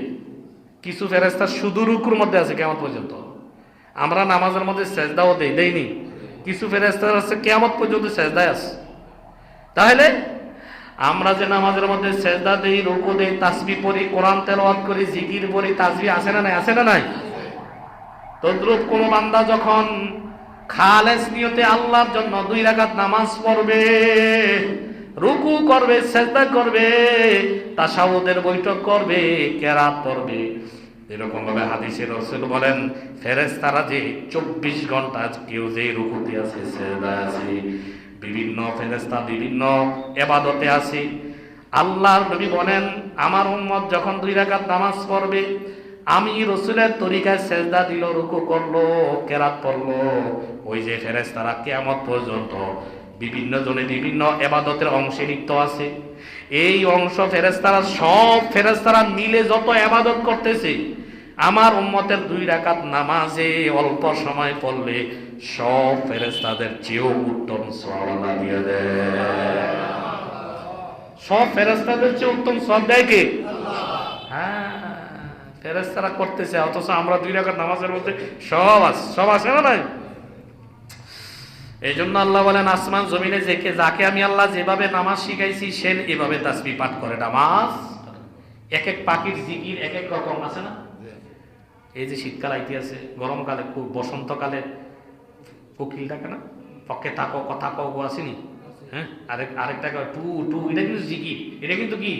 কিছু ফেরেশতা শুধু রুকুর মধ্যে আছে কিয়ামত পর্যন্ত। আমরা নামাজের মধ্যে সেজদাও দেইনি, কিছু ফেরেশতা আছে কিয়ামত পর্যন্ত সেজদায় আছে। তাহলে আমরা যে নামাজের মধ্যে সেজদা দেই, রুকু দেই, তাসবিহ পড়ি, কোরআন তেলাওয়াত করি, জিকির পড়ি, তাসবিহ আছে না নাই? আছে না নাই? তদ্রূপ কোন বান্দা যখন খালেস নিয়তে আল্লাহর জন্য 2 রাকাত নামাজ পড়বে, রুকু করবে, সেজদা করবে, তাশাহুদের বৈঠক করবে, কেরাত পড়বে, এরকম ভাবে হাদিসে রাসূল বলেন ফেরেশতারা যে 24 ঘন্টা কেউ যে রুকুতে আছে, সেজদায় আছে, বিভিন্ন ফেরেশতা বিভিন্ন ইবাদতে আছে, আল্লাহর নবী বলেন, আমার উম্মত যখন 2 রাকাত নামাজ পড়বে, আমি রাসূলের তরিকায় সেজদা দিল, রুকু করলো, কেরাত পড়লো, ওই যে ফেরেশতারা কিয়ামত পর্যন্ত বিভিন্ন জনে বিভিন্ন ইবাদতের অংশে লিপ্ত আছে, এই অংশ ফেরেশতারা সব ফেরেশতারা মিলে যত ইবাদত করতেছে, আমার উম্মতের 2 রাকাত নামাজে অল্প সময় পড়লে সব ফেরেশতাদের চেয়েও উত্তম সওয়াব আল্লাহ দিয়ে দেয়। সব ফেরেশতাদের চেয়ে উত্তম সওয়াব দেয় কে? হ্যাঁ, ফেরেশতারা করতেছে, অথচ আমরা 2 রাকাত নামাজের মধ্যে সব আছে না নাই? এই জন্য আল্লাহ বলেন, আসমান জমিনে যাকে আমি আল্লাহ যেভাবে নামাজ শিখাইছি সে এভাবে তাসবিহ পাঠ করে নামাজ। এক এক পাখির জিকির এক এক রকম আছে না? এই যে শীতকাল আইতে আছে, গরমকালে বসন্তকালে কোকিল ডাকে না, পক্ষে থাকো কথা কও আসেনি? হ্যাঁ, আরেকটা টু টু, এটা কিন্তু জিকির, এটা কিন্তু কি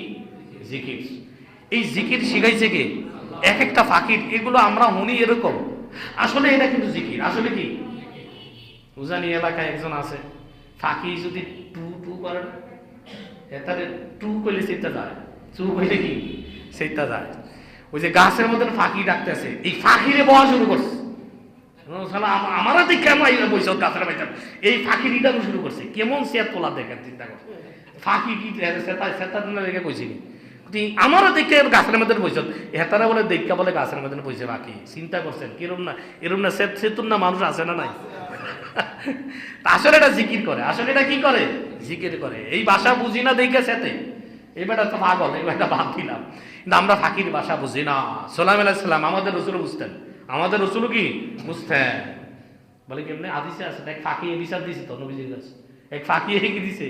জিকির। এই জিকির শিখাইছে কে? এক একটা পাখির। এগুলো আমরা শুনি এরকম, আসলে এটা কিন্তু জিকির। আসলে কি, উজানি এলাকায় একজন আছে, ফাঁকি যদি টু টু করে, তাহলে টু করলে সেটা যায়, চু করলে কি সেটা যায়। ওই যে গাছের মধ্যে ফাঁকি ডাকতেছে, এই ফাঁকিরে বলা শুরু করছে। আমারা দেখে আমরা বইস গাছের বাইতে এই ফাঁকি রিটানো শুরু করছে। কেমন সে তোলা দেখেন, চিন্তা করছে ফাঁকি কি সেটা দেখে কইছিনি, আমারও দেখে গাছের মধ্যে বইস, হেতারা বলে দেখা বলে গাছের মধ্যে বইছে ফাঁকি। চিন্তা করছেন কিরম না, এরম না সেতুন না মানুষ আছে না নাই? আসলে এটা জিকির করে, আসলে এটা কি করে, জিকির করে। এই ভাষা বুঝি না দেখে সেতে এই বেটা তো পাগল, এই বেটা বাদ দিলাম। কিন্তু আমরা ফাঁকির ভাষা বুঝি না। সালাম আলাইহিস সালাম আমাদের রাসূল বুঝতেন, আমাদের রাসূল কি বুঝতেন। বলে কেমনে হাদিসে আছে, এক ফাঁকি বিচার দিছে তো নবীজির কাছে, এক ফাঁকি কি দিছে,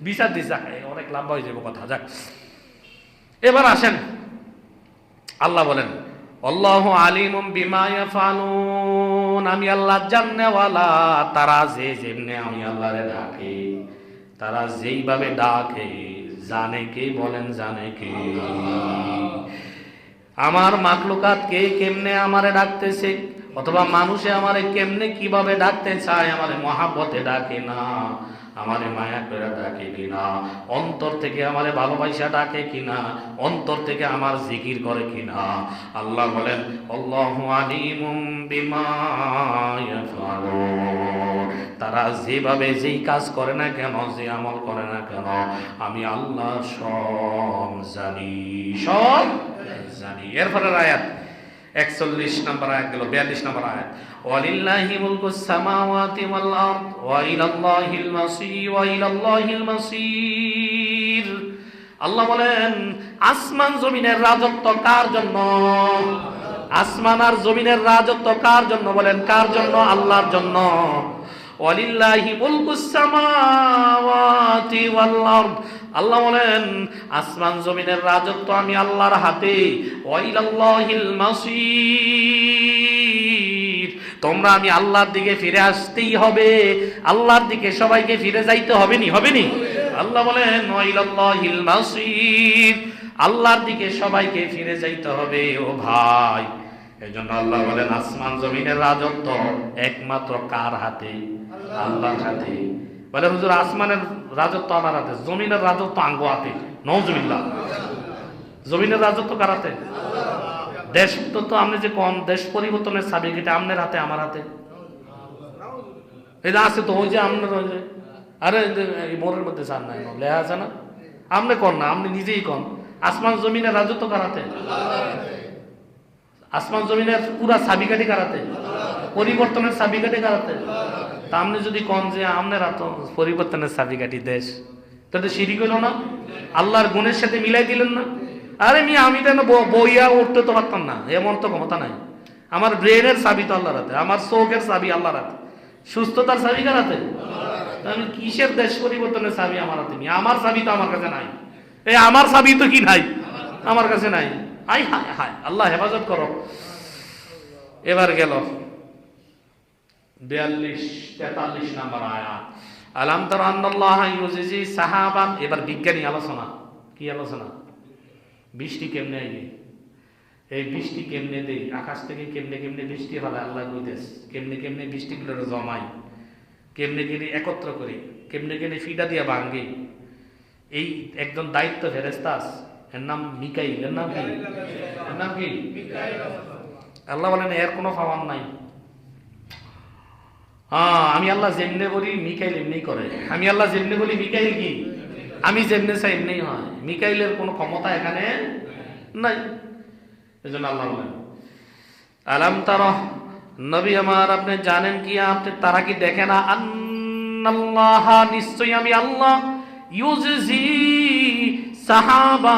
বিচার দিছে। অনেক লম্বা হয়ে যাবে কথা, যাক। এবার আসেন, আল্লাহ বলেন, আল্লাহু আলিমুম বিমা ইয়াফালুন, আমি আল্লাহ জানেওয়ালা। তারা যেমনে আমি আল্লাহরে ডাকে, তারা যেইভাবে ডাকে জানে কে? বলেন জানে কে? আমার মাখলুকাত কে কেমনে আমারে ডাকতেছে, অথবা মানুষে আমারে কেমনে কিভাবে ডাকতে চায়, আমারে মহাব্বতে ডাকে না, আমারে মায়া করে ডাকে কিনা, অন্তর থেকে আমারে ভালোবাসা ডাকে কিনা, অন্তর থেকে আমার জিকির করে কিনা। আল্লাহ বলেন, আল্লাহু আলিমুম বিমা ইয়াফালুন, তারা যেভাবে যেই কাজ করে না কেন, যে আমল করে না কেন, আমি আল্লাহ সব জানি, সব জানি। এরপরে আয়াত 41 নম্বর আয়াত গেল, 42 নম্বর আয়াত, ওয়ালিল্লাহি মুলকুস সামাওয়াতি ওয়াল আরদ ওয়া ইলাল্লাহিল মাসির ওয়া ইলাল্লাহিল মাসির। আল্লাহ বলেন, আসমান জমিনের রাজত্ব কার জন্য? আসমান আর জমিনের রাজত্ব কার জন্য? বলেন কার জন্য? আল্লাহর জন্য। ওয়ালিল্লাহি মুলকুস সামাওয়াতি ওয়াল আরদ, আল্লাহ বলেন আসমান জমিনের রাজত্ব আমি আল্লাহর হাতে। ওয়া ইলাল্লাহিল মাসির, তোমরা আমি আল্লাহর দিকে ফিরে আসতেই হবে, আল্লাহর দিকে সবাইকে ফিরে যাইতে হবে নি, হবে নি? আল্লাহ বলেন ওয়া ইলাল্লাহিল মাসির, আল্লাহর দিকে সবাইকে ফিরে যাইতে হবে। ও ভাই, এজন্য আল্লাহ বলেন আসমান জমিনের রাজত্ব একমাত্র কার হাতে? আল্লাহর হাতে। বলে হুজুর আসমানের রাজত্ব আমার হাতে, জমিনের রাজত্ব আঙ্গো হাতে। নওজুবিল্লাহ, জমিনের রাজত্ব কার হাতে? দেশ তো আপনি যে কোন দেশ পরিবর্তনের চাবি, এটা আপনার হাতে আমার হাতে? এটা আছে তো, ওই যে আপনার, ওই যে আরে মোড়ের মধ্যে চান নাই লেখা আছে না, আপনি কন না, আপনি নিজেই কন, আসমান জমিনের রাজত্ব কার হাতে? আসমান জমিনের পুরা চাবিকাঠি কার হাতে? পরিবর্তনের চাবিকাঠি কার হাতে? তা আপনি যদি কন যে আপনার হাত পরিবর্তনের চাবিকাঠি দেশ, তাহলে শিরিক হইল না? আল্লাহর গুণের সাথে মিলাই দিলেন না? আরে আমি তো বইয়া উঠতে তো পারতাম না, এমন তো ক্ষমতা নাই। আমার ব্রেনের চাবি তো আল্লাহর হাতে, আমার চোখের চাবি আল্লাহর হাতে, সুস্থতার চাবি কার হাতে? আমি কিসের দেশ পরিবর্তনের চাবি আমার হাতে? আমার চাবি তো আমার কাছে নাই, এই আমার চাবি তো কি নাই আমার কাছে নাই। আই হায় হায়, আল্লাহ হেফাজত করো। এবার গেল 43-43 নম্বর আয়াত, আলাম তারা আন্নাল্লাহ ইউজিজি সাহাবান। এবার বিজ্ঞানী আলোচনা। কি আলোচনা? বৃষ্টি কেমনে আইবে, এই বৃষ্টি কেমনে দেই, আকাশ থেকে কেমনে কেমনে বৃষ্টি হয় আল্লাহ কইতেছ, কেমনে কেমনে বৃষ্টিগুলো জমাই, কেমনে কেমনে একত্র করি, কেমনে কেমনে ফিডা দিয়া ভাঙ্গি, এই একজন দায়িত্ব ফেরেশতা আছে, এর নাম মিকাইল। এর নাম কি? এর নাম কি? আল্লাহ বলেন এর কোনো পাওয়ার নাই। আমি আল্লাহ যেমনে বলি মিকাইল এমনি করে। আমি আল্লাহ যেমনি বলি মিকাইল কি? আমি যেমনে চাই এমনি হয়। মিকাইলের কোনো ক্ষমতা এখানে নাই। এজন্য আল্লাহ বলেন আলাম তারা, নবী আমার আপনি জানেন কি, আপনি তারা কি দেখে না, আন্নাল্লাহ নিশ্চয়ই আমি আল্লাহ, ইউজজি সাহাবা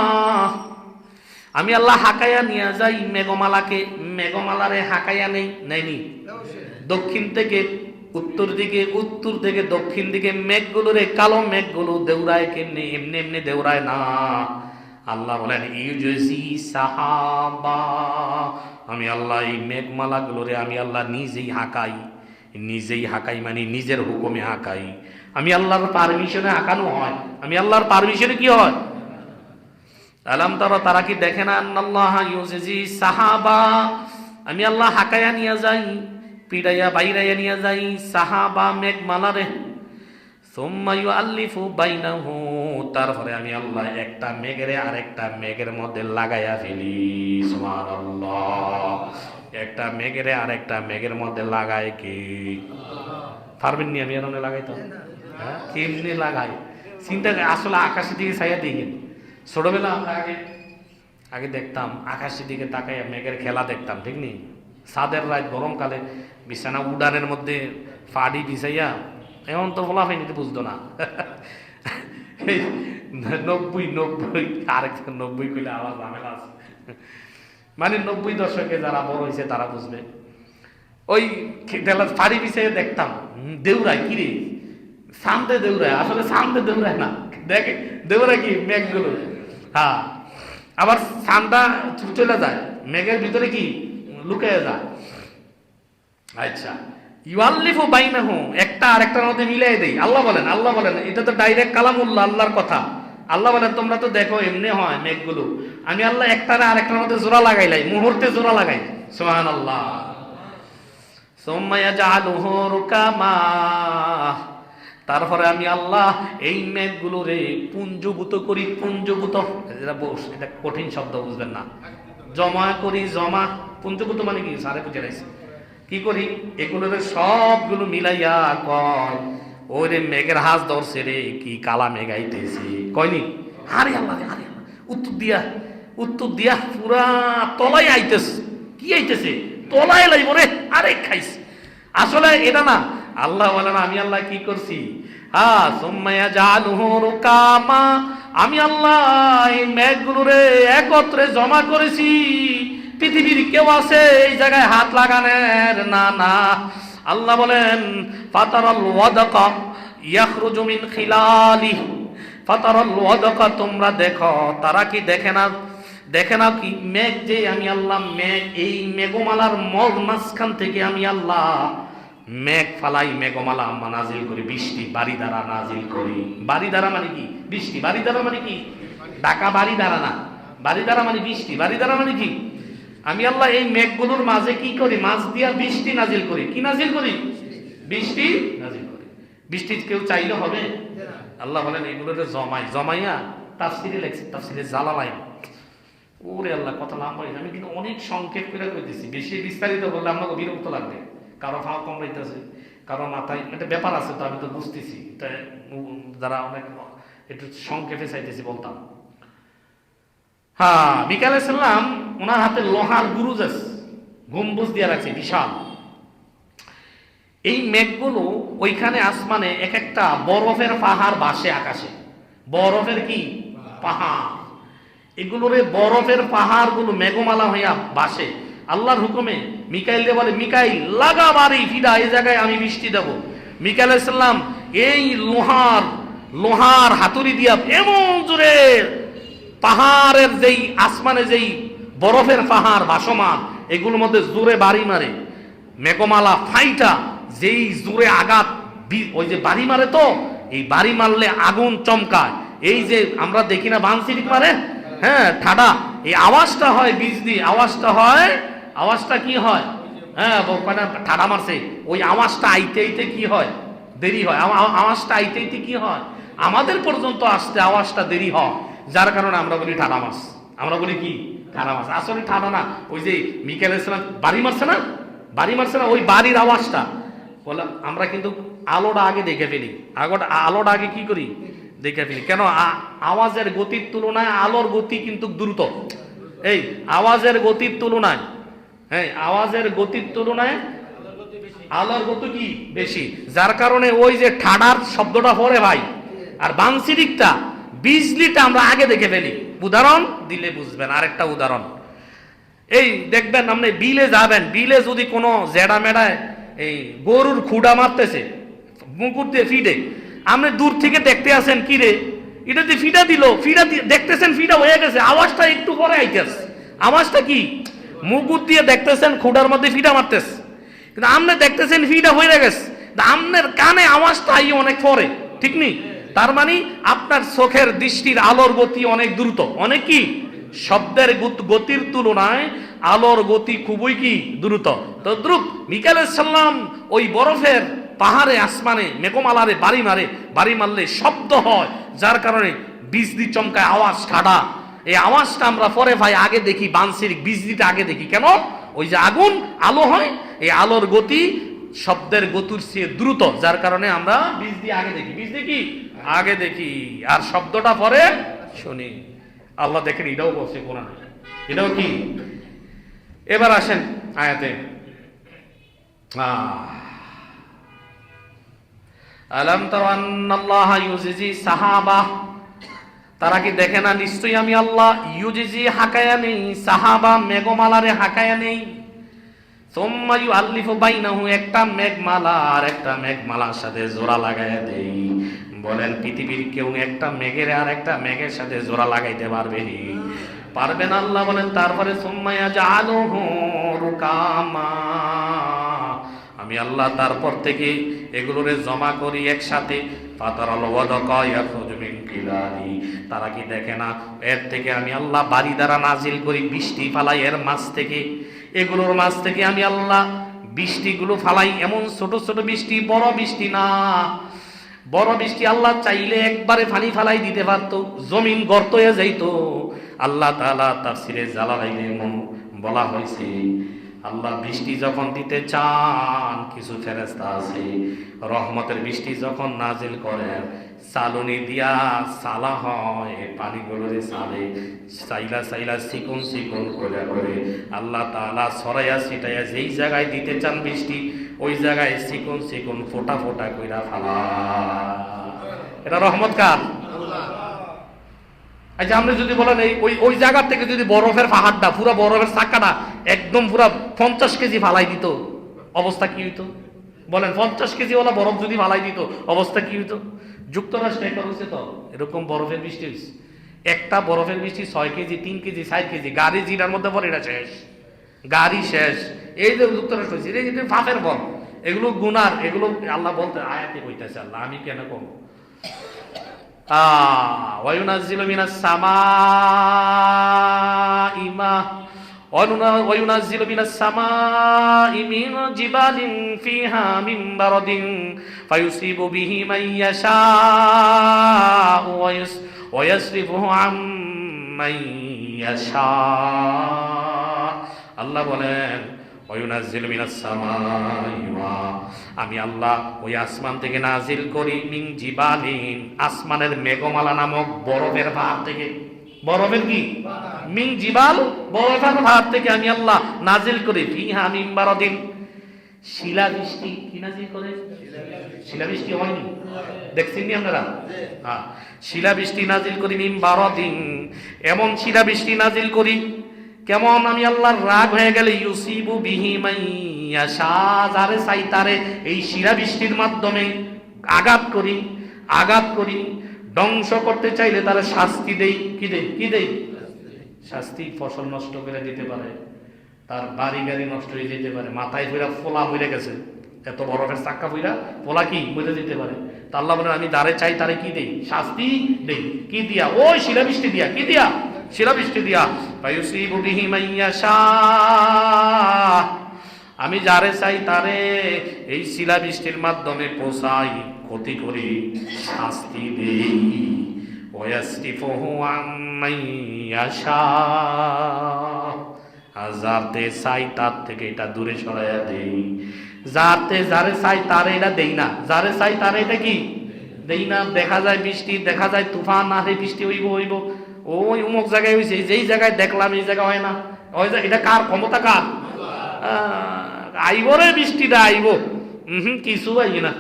আমি আল্লাহ হাকায়া নিয়ে যাই মেঘমালাকে। মেঘমালারে হাকায়া নেয়নি দক্ষিণ থেকে উত্তর দিকে, উত্তর থেকে দক্ষিণ দিকে মেঘগুলোরে, কালো মেঘগুলো দেউরায় কেমনে? এমনি এমনি দেউরায় না। আল্লাহ বলেন ইউজজি সাহাবা আমি আল্লাহ এই মেঘমালাগুলোরে আমি আল্লাহ নিজেই হাঁকাই। নিজেই হাঁকাই মানে নিজের হুকুমে হাঁকাই। আমি আল্লাহর পারমিশনে হাঁকানো হয়। আমি আল্লাহর পারমিশনে কি হয়? আলাম তারা কি দেখে না, আল্লাহ ইউজজি সাহাবা আমি আল্লাহ হাঁকায়া নিয়ে যাই, পিড়াইয়া বাইরাইয়া নিয়ে যাই সাহাবা মেঘমালারে। সুম্মা ইউআল্লিফু বাইনাহু তারপরে আমি আল্লাহ একটা মেঘের আরেকটা মেঘের মধ্যে লাগাইয়া ফেলি। সুবহানাল্লাহ। একটা মেঘের আরেকটা মেঘের মধ্যে লাগায় কি? পারবেন নি? আমি এরকম লাগাইতো কেমনি লাগাই চিন্তা। আসলে আকাশের দিকে চাইয়া দেখি, ছোটবেলা আমরা আগে দেখতাম আকাশের দিকে তাকাইয়া মেঘের খেলা দেখতাম, ঠিক নি? ছাদের রাত গরমকালে বিছানা উডানের মধ্যে ফাড়ি বিছাইয়া, এমন তো বলা হয়নি, বুঝতো না। 90 আরেকটা 90 কইলে আবার ঝামেলা আছে। মানে 90 দশকে যারা বড় হয়েছে তারা বুঝবে। ওই ফাড়ি বিছাইয়া দেখতাম দেউরায় কি রে, সামনে দেউরায়, আসলে সামনে দেউরায় না, দেখে দেউরায় কি মেঘগুলো। হ্যাঁ, আবার সামটা চলে যায় মেঘের ভিতরে কি লুকিয়ে যায়। আচ্ছা, ইউআল্লিফু বাইনাহু একটা আরেকটার মধ্যে মিলাই দেই। আল্লাহ বলেন এটা তো ডাইরেক্ট কালামুল্লাহ, আল্লাহর কথা। আল্লাহ বলেন তোমরা তো দেখো এমনি হয় মেঘগুলো, আমি আল্লাহ একটারে আরেকটার মধ্যে জোড়া লাগাইলাই, মুহূর্তে জোড়া লাগাই। সুবহানাল্লাহ। সুম্মা ইয়াজআলুহু রুকামা তারপরে আমি আল্লাহ এই মেঘগুলো রে পুঞ্জভূত করি। পুঞ্জভূত এটা কঠিন শব্দ, বুঝবেন না। জমা করি, জমা। পুঞ্জভূত মানে কি? সারে বুঝে রাখছি। কি করি? এগুলোর সবগুলো মিলাইয়া কয় ওরে মেঘের হাঁস ধরছে রে, কি কালা মেঘ আইতেছে। কয়নি আরে আল্লাহ রে, আরে উত্তর দিয়া পুরা তলায় আইতেছে। কি আইতেছে? তলায় লাইব রে, আরে খাইস। আসলে এটা না, আল্লাহ বলে না আমি আল্লাহ কি করছি, আমি আল্লাহ এই মেঘগুলোরে একত্রে জমা করেছি। পৃথিবীর কেউ আছে এই জায়গায় হাত লাগানের? না না। আল্লাহ বলেন ফাতারাল ওয়াদাকা ইয়াখরুজু মিন খিলালিহি ফাতারাল ওয়াদাকা তোমরা দেখো, তারা কি দেখে না? দেখে না কি মেঘ যে আমি আল্লাহ মেঘ এই মেঘমালার মাঝখান থেকে আমি আল্লাহ মেঘ ফালাই, মেঘমালা নাজিল করি, বৃষ্টি বাড়ি দ্বারা নাজিল করি। বাড়ি দ্বারা মানে কি? বৃষ্টি। বাড়ি দ্বারা মানে কি? ঢাকা বাড়ি দ্বারা না, বাড়ি দ্বারা মানে বৃষ্টি। বাড়ি দ্বারা মানে কি? আমি আল্লাহ এই মেঘগুলোর মাঝে কি করি? মাঝ দিয়া বৃষ্টি নাজিল করি। কি নাজিল করি? বৃষ্টি নাজিল করি। বৃষ্টি কেউ চাইলে হবে? আল্লাহ বলেন এগুলোতে জমাইয়া তাফসিরে লেখছে, তাফসিরে জালালাইন। ওরে আল্লাহ কথা লম্বা, আমি কিন্তু অনেক সংক্ষেপ করে কইতেছি, বেশি বিস্তারিত বললে আপনাকে বিরক্ত লাগবে। কারো ভাও কমলাইতেছে, কারো মাথায় একটা ব্যাপার আছে, তো আমি তো বুঝতেছি, তাই যারা অনেক একটু সংক্ষেপে চাইতেছি বলতাম। হ্যাঁ, বিকালে সাল্লাম ওনার হাতে লোহার গুরুজ আছে, গম্বুজ দিয়ে রাখছে বিশাল। এই মেঘগুলো ওইখানে আসমানে এক একটা বরফের পাহাড় ভাসে আকাশে। বরফের কি পাহাড়, এগুলোরে বরফের পাহাড়গুলো মেঘমালা হইয়া ভাসে আল্লাহর হুকুমে। মিকাইল রে বলে মিকাইল লাগা বাড়ি ফিদা, এই জায়গায় আমি বৃষ্টি দেব। মিকাইল আলাইহিস সালাম এই লোহার হাতুড়ি দিয়া এমন জোরে পাহাড়ের যেই আসমানে যেই বরফের পাহাড় ভাসমান এগুলোর মধ্যে জোরে বাড়ি মারে, মেঘমালা ফাইটা যেই জোরে আঘাত, ওই যে বাড়ি মারে, তো এই বাড়ি মারলে আগুন চমকায়। এই যে আমরা দেখি না বানসিরিক মারে, হ্যাঁ ঠাডা, এই আওয়াজটা হয় বিজলি, আওয়াজটা হয়, আওয়াজটা কি হয়? হ্যাঁ ঠাডা মারছে, ওই আওয়াজটা আইতে আইতে কি হয়? দেরি হয়। আওয়াজটা আইতে আইতে কি হয়? আমাদের পর্যন্ত আসতে আওয়াজটা দেরি হয়, যার কারণে আমরা বলি ঠাডা মাছ। আমরা বলি কি ঠাডা মাছ, আসলে ঠাডা না। ওই যে মিকাইল ইসলাম বাড়ি মারছে না, ওই বাড়ির আওয়াজটা বলে আমরা কিন্তু আলোটা আগে দেখে ফেলি। আলোটা আগে কি করি, দেখে ফেলি। কেন? আওয়াজের গতির তুলনায় আলোর গতি কিন্তু দ্রুত। এই আওয়াজের গতির তুলনায়, হ্যাঁ, আওয়াজের গতির তুলনায় আলোর গতি কি বেশি, যার কারণে ওই যে ঠাডার শব্দটা পরে ভাই, আর বানসিরিকটা বিজলিটা আমরা আগে দেখে ফেলি। উদাহরণ দিলে বুঝবেন, আরেকটা উদাহরণ, এই দেখবেন আপনি বিলে যাবেন, বিলে যদি কোনো জেডা মেডায় এই গরুর খুঁড়া মারতেছে মুকুট দিয়ে ফিডে, আপনি দূর থেকে দেখতে আসেন, কি রে এটা যে ফিডা দিল, ফিডা দেখতেছেন ফিডা হয়ে গেছে, আওয়াজটা একটু পরে আইতেছে। আওয়াজটা কি? মুকুট দিয়ে দেখতেছেন খুঁড়ার মধ্যে ফিডা মারতেছে, কিন্তু আপনি দেখতেছেন ফিডা হয়ে গেছে, আপনার কানে আওয়াজটা আই অনেক পরে, ঠিক নেই? তার মানে আপনার চোখের দৃষ্টির আলোর গতি অনেক দ্রুত, অনেক কি শব্দের গতির তুলনায় আলোর গতি খুবই কি দ্রুত। তো দ্রুত মিকাইল সাল্লাম ওই বরফের পাহাড়ে আসমানে মেঘমালারে বাড়ি মারলে শব্দ হয়, যার কারণে বিজলি চমকায়, আওয়াজ ঠাডা। এই আওয়াজটা আমরা পরে ভাই আগে দেখি, বানসিরিক বিজলিটা আগে দেখি। কেন? ওই যে আগুন আলো হয়, এই আলোর গতি শব্দের গতির চেয়ে দ্রুত, যার কারণে আমরা বিজলি আগে দেখি। বিজলি কি আগে দেখি, আর শব্দটা পরে শুনি। আল্লাহ দেখেন এটাও বলছে কোরআনে, এটাও কি। এবার আসেন আয়াতে, আলাম তারা আন্নাল্লাহা ইউজিজি সাহাবা, তারা কি দেখে না নিশ্চয়ই আমি আল্লাহ ইউজিজি হাকায়া নেই, সাহাবা মেঘমালারে হাকায়া নেই। সুম্মা ইউআল্লিফু বাইনাহু, একটা মেঘমালা আর একটা মেঘমালার সাথে জোড়া লাগায়া দেই। বলেন পৃথিবীর কেউ একটা মেঘের আর একটা মেঘের সাথে জোড়া লাগাইতে পারবে? পারবেন। আল্লাহ বলেন তারপরে সুম্মা ইয়াজআলুহু রুকামা, আমি আল্লাহ তারপর থেকে এগুলোরে জমা করি একসাথে। ফাতারাল ওয়াদাকা ইয়াখরুজু মিন খিলালি, তারা কি দেখে না এর থেকে আমি আল্লাহ বাড়ি দ্বারা নাজিল করি, বৃষ্টি ফালাই এর মাছ থেকে, এগুলোর মাছ থেকে আমি আল্লাহ বৃষ্টিগুলো ফালাই। এমন ছোট ছোট বৃষ্টি, বড় বৃষ্টি না। বড় বৃষ্টি আল্লাহ চাইলে একবারে পানি ফালাই দিতে পারত, জমিন গর্ত হয়ে যাইত। আল্লাহ তাআলা তাফসীরে জালালাইনে বলা হয়েছে, আল্লাহ বৃষ্টি যখন দিতে চান, কিছু ফেরেশতা আছে রহমতের বৃষ্টি যখন নাজিল করেন, চালনি দিয়া চালা হয়, পানিগুলোরে চালে চাইলা চিকন চিকন করে আল্লাহ তাআলা ছড়াইয়া ছিটাইয়া যেই জায়গায় দিতে চান বৃষ্টি, ওই জায়গায় চিকন চিকন ফোটা ফোটা কইরা ফালা। এটা রহমত কার? আচ্ছা, আপনি যদি বলেন এই ওই জায়গার থেকে যদি বরফের পাহাড়টা, পুরো বরফের চাকাটা একদম পুরো 50 কেজি ফালাই দিত, অবস্থা কি হইতো? বলেন 50 কেজি ওলা বরফ যদি ফালাই দিত, অবস্থা কি হইতো? যুক্তরাষ্ট্রে একটা হচ্ছে তো এরকম বরফের বৃষ্টি হয়েছে, একটা বরফের বৃষ্টি 6 কেজি 3 কেজি 4 কেজি, গাড়ি জিরার মধ্যে পরে এটা শেষ, গাড়ি শেষ। এই যে যুক্তরাষ্ট্র হয়েছে, এটা ফাফের বল, এগুলো গুনার, এগুলো আল্লাহ বলতে আয়াতে কইতেছে, আল্লাহ আমি কেন কম। ওয়ায়ুনাজ্জিলু মিনাস সামাই মা, ওয়ায়ুনাজ্জিলু মিনাস সামাই মিন জিবালিন ফিহা মিন বারাদিন ফায়ুসিবু বিহি মান ইয়াশাউ ওয়া ইয়াসরিফুহু আন মান ইয়াশাউ। আল্লাহ বলেন ওয়ায়ুনাজ্জিলু মিনাস সামাই মা, আমি আল্লাহ ওই আসমান থেকে নাজিল করি মিন জিবালিন, আসমানের মেঘমালা নামক বরফের পাহাড় থেকে। বরফের কি? মিন জিবাল, বরফের পাহাড় থেকে আমি আল্লাহ নাজিল করি। ফিহা মিন বারাদিন, শিলাবৃষ্টি। কি নাজিল করে? শিলাবৃষ্টি হয়নি? দেখছেন নি আপনারা? হ্যাঁ, শিলাবৃষ্টি নাজিল করি। মিন বারাদিন, এমন শিলাবৃষ্টি নাজিল করি কেমন? আমি আল্লাহর রাগ হয়ে গেলে ইউসিবু বিহি মান ইয়াশা, যারে চাই তারে এই শিলাবৃষ্টির মাধ্যমে আঘাত করি। ধ্বংস করতে চাইলে তারা শাস্তি দেই। কি দেই? শাস্তি। ফসল নষ্ট করে দিতে পারে, তার বাড়ি গাড়ি নষ্ট হয়ে যেতে পারে, মাথায় ফিরা ফোলা হয়ে গেছে, এত বরফের চাক্কা ফিরা ফোলা কি বলে দিতে পারে। তা আল্লাহ বলেন আমি যারে চাই তারে কি দেই? শাস্তি দেই। কি দিয়া? ওই শিলাবৃষ্টি দিয়া। কি দিয়া? শিলাবৃষ্টি দিয়া। ফায়ুসিবু বিহি মান ইয়াশা, আমি যারে চাই তারে এই শিলাবৃষ্টির মাধ্যমে পোষাই, ক্ষতি করি, শাস্তি দেই। ওয়াসরিফুহু আম্মান ইয়াশা, আর যাতে চাই তার থেকে এটা দূরে সরাইয়া দেই। যারে চাই তারে এটা দেই না, যারে চাই তারে এটা কি দেই না। দেখা যায় বৃষ্টি, দেখা যায় তুফান, না রে বৃষ্টি হইব, ওই অমুক জায়গায় হয়েছে, যেই জায়গায় দেখলাম এই জায়গায় হয় না, ওই এটা কার ক্ষমতা, কার? আইব রে বৃষ্টিটা আইব, কিছু আই না,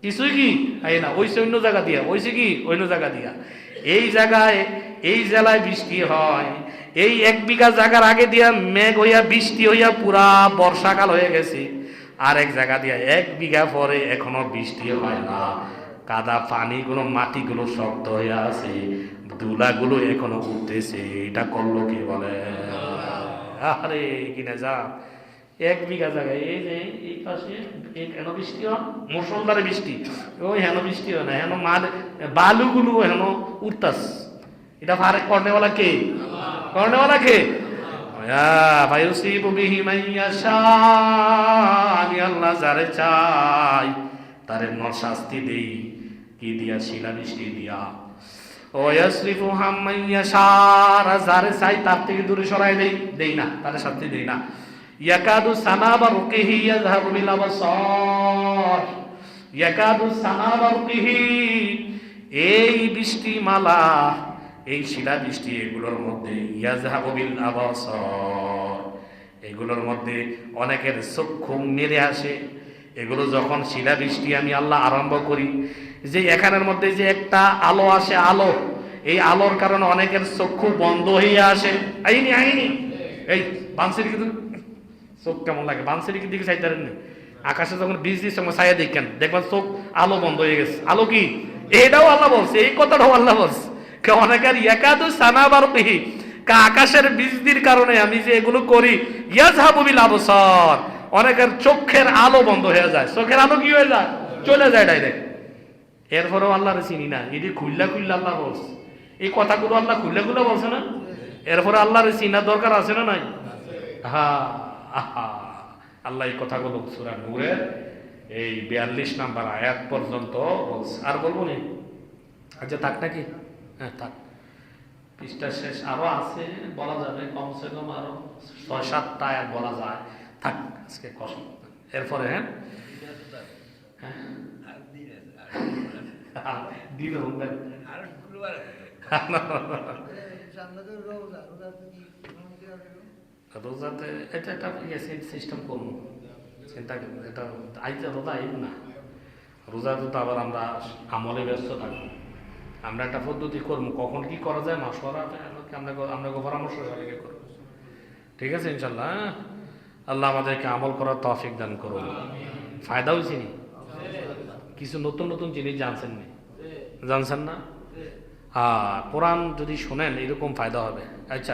কিছুই কি আই না, ওইসে অন্য জায়গা দিয়া, ওইসে কি অন্য জায়গা দিয়া। এই জায়গায়, এই জেলায় বৃষ্টি হয়, এই 1 বিঘা জায়গার আগে দিয়া মেঘ হইয়া বৃষ্টি হইয়া পুরা বর্ষাকাল হয়ে গেছে। আর এক জায়গা দিয়া 1 বিঘা পরে এখনো বৃষ্টি হয় না, কাদা পানিগুলো, মাটিগুলো শক্ত হয়ে আছে, ধুলাগুলো এখনো উঠতেছে। এটা করলো কি বলে? আরে কিনা যা 1 বিঘা জায়গায়, এই যে এই পাশে হেন বৃষ্টি হয়, মুসলধারে বৃষ্টি, ওই হেন বৃষ্টি হয় না, হেন বালুগুলো হেন উঠতাস। এটা ফারে করনেওয়ালা কে? করনেওয়ালা কে? আমি আল্লাহ যারে চাই তারে শাস্তি দেই, কি দিয়া? শিলাবৃষ্টি দিয়া। ওয়াসরিফু আম্মান ইয়াশা, যারে চাই তার থেকে দূরে সরাই দেই না, তারে শাস্তি দেই না। ইয়াকাদু সানা বারকিহি ইয়াযহাবু বিল আবসার, ইয়াকাদু সানা বারকিহি, এই বৃষ্টিমালা, এই শিলাবৃষ্টি, এগুলোর মধ্যে ইয়াযহাবু বিল আবসার, এগুলোর মধ্যে অনেকের চক্ষু মেরে আসে। এগুলো যখন শিলাবৃষ্টি আমি আল্লাহ আরম্ভ করি, যে এখানের মধ্যে যে একটা আলো আসে, আলো, এই আলোর কারণে অনেকের চক্ষু বন্ধ হয়ে আসে। আইনি এই বানসির কিন্তু চোখ কেমন লাগে, বানসির দিকে চাইতারেন না, আকাশে যখন বৃষ্টি সময় ছায়া দেখেন, দেখবেন চোখ আলো বন্ধ হয়ে গেছে। আলো কি? এটাও আল্লাহ বলছে, এই কথাটাও আল্লাহ বলছে। অনেকের ইয়াকাদু সানা বারকিহি, আকাশের বৃষ্টির কারণে আমি যে এগুলো করি, ইয়াযহাবু বিল আবসার, অনেকের চোখের আলো বন্ধ হয়ে যায়। চোখের আলো কি হয়ে যায়? চলে যায় ডাইরেক্ট। এরপরেও আল্লাহরে চিনি না, এটি খুল্লা আল্লাহ বলছে, এই কথাগুলো আল্লাহ খুল্লা বলছে না। এরপরে আল্লাহরে চিনার দরকার আছে না নাই? হ্যাঁ, আল্লাহ এই কথাগুলো সূরা নূরের এই 42 নম্বর আয়াত পর্যন্ত বলছে। আর বলবো নি? আচ্ছা থাক নাকি? হ্যাঁ থাক, পৃষ্ঠা শেষ, আরো আছে বলা যাবে, কমসে কম আরো 6-7টা আয়াত বলা যায়। থাক আজকে কষ্ট। এরপরে হ্যাঁ দিন রোজাতে এটা সিস্টেম করবো, চিন্তা এটা আইতে রোজা আইব না, রোজাতে তো আবার আমরা আমলে ব্যস্ত থাকবো। আমরা একটা পদ্ধতি করবো, কখন কি করা যায় মাসওয়ারা আমরা পরামর্শ করবো, ঠিক আছে ইনশাল্লাহ। আল্লাহ আমাদেরকে আমল করার তৌফিক দান করুন। ফায়দা হয়েছে নি? কিছু নতুন জিনিস জানছেন না? হ্যাঁ, কোরআন যদি শোনেন এরকম ফায়দা হবে। আচ্ছা,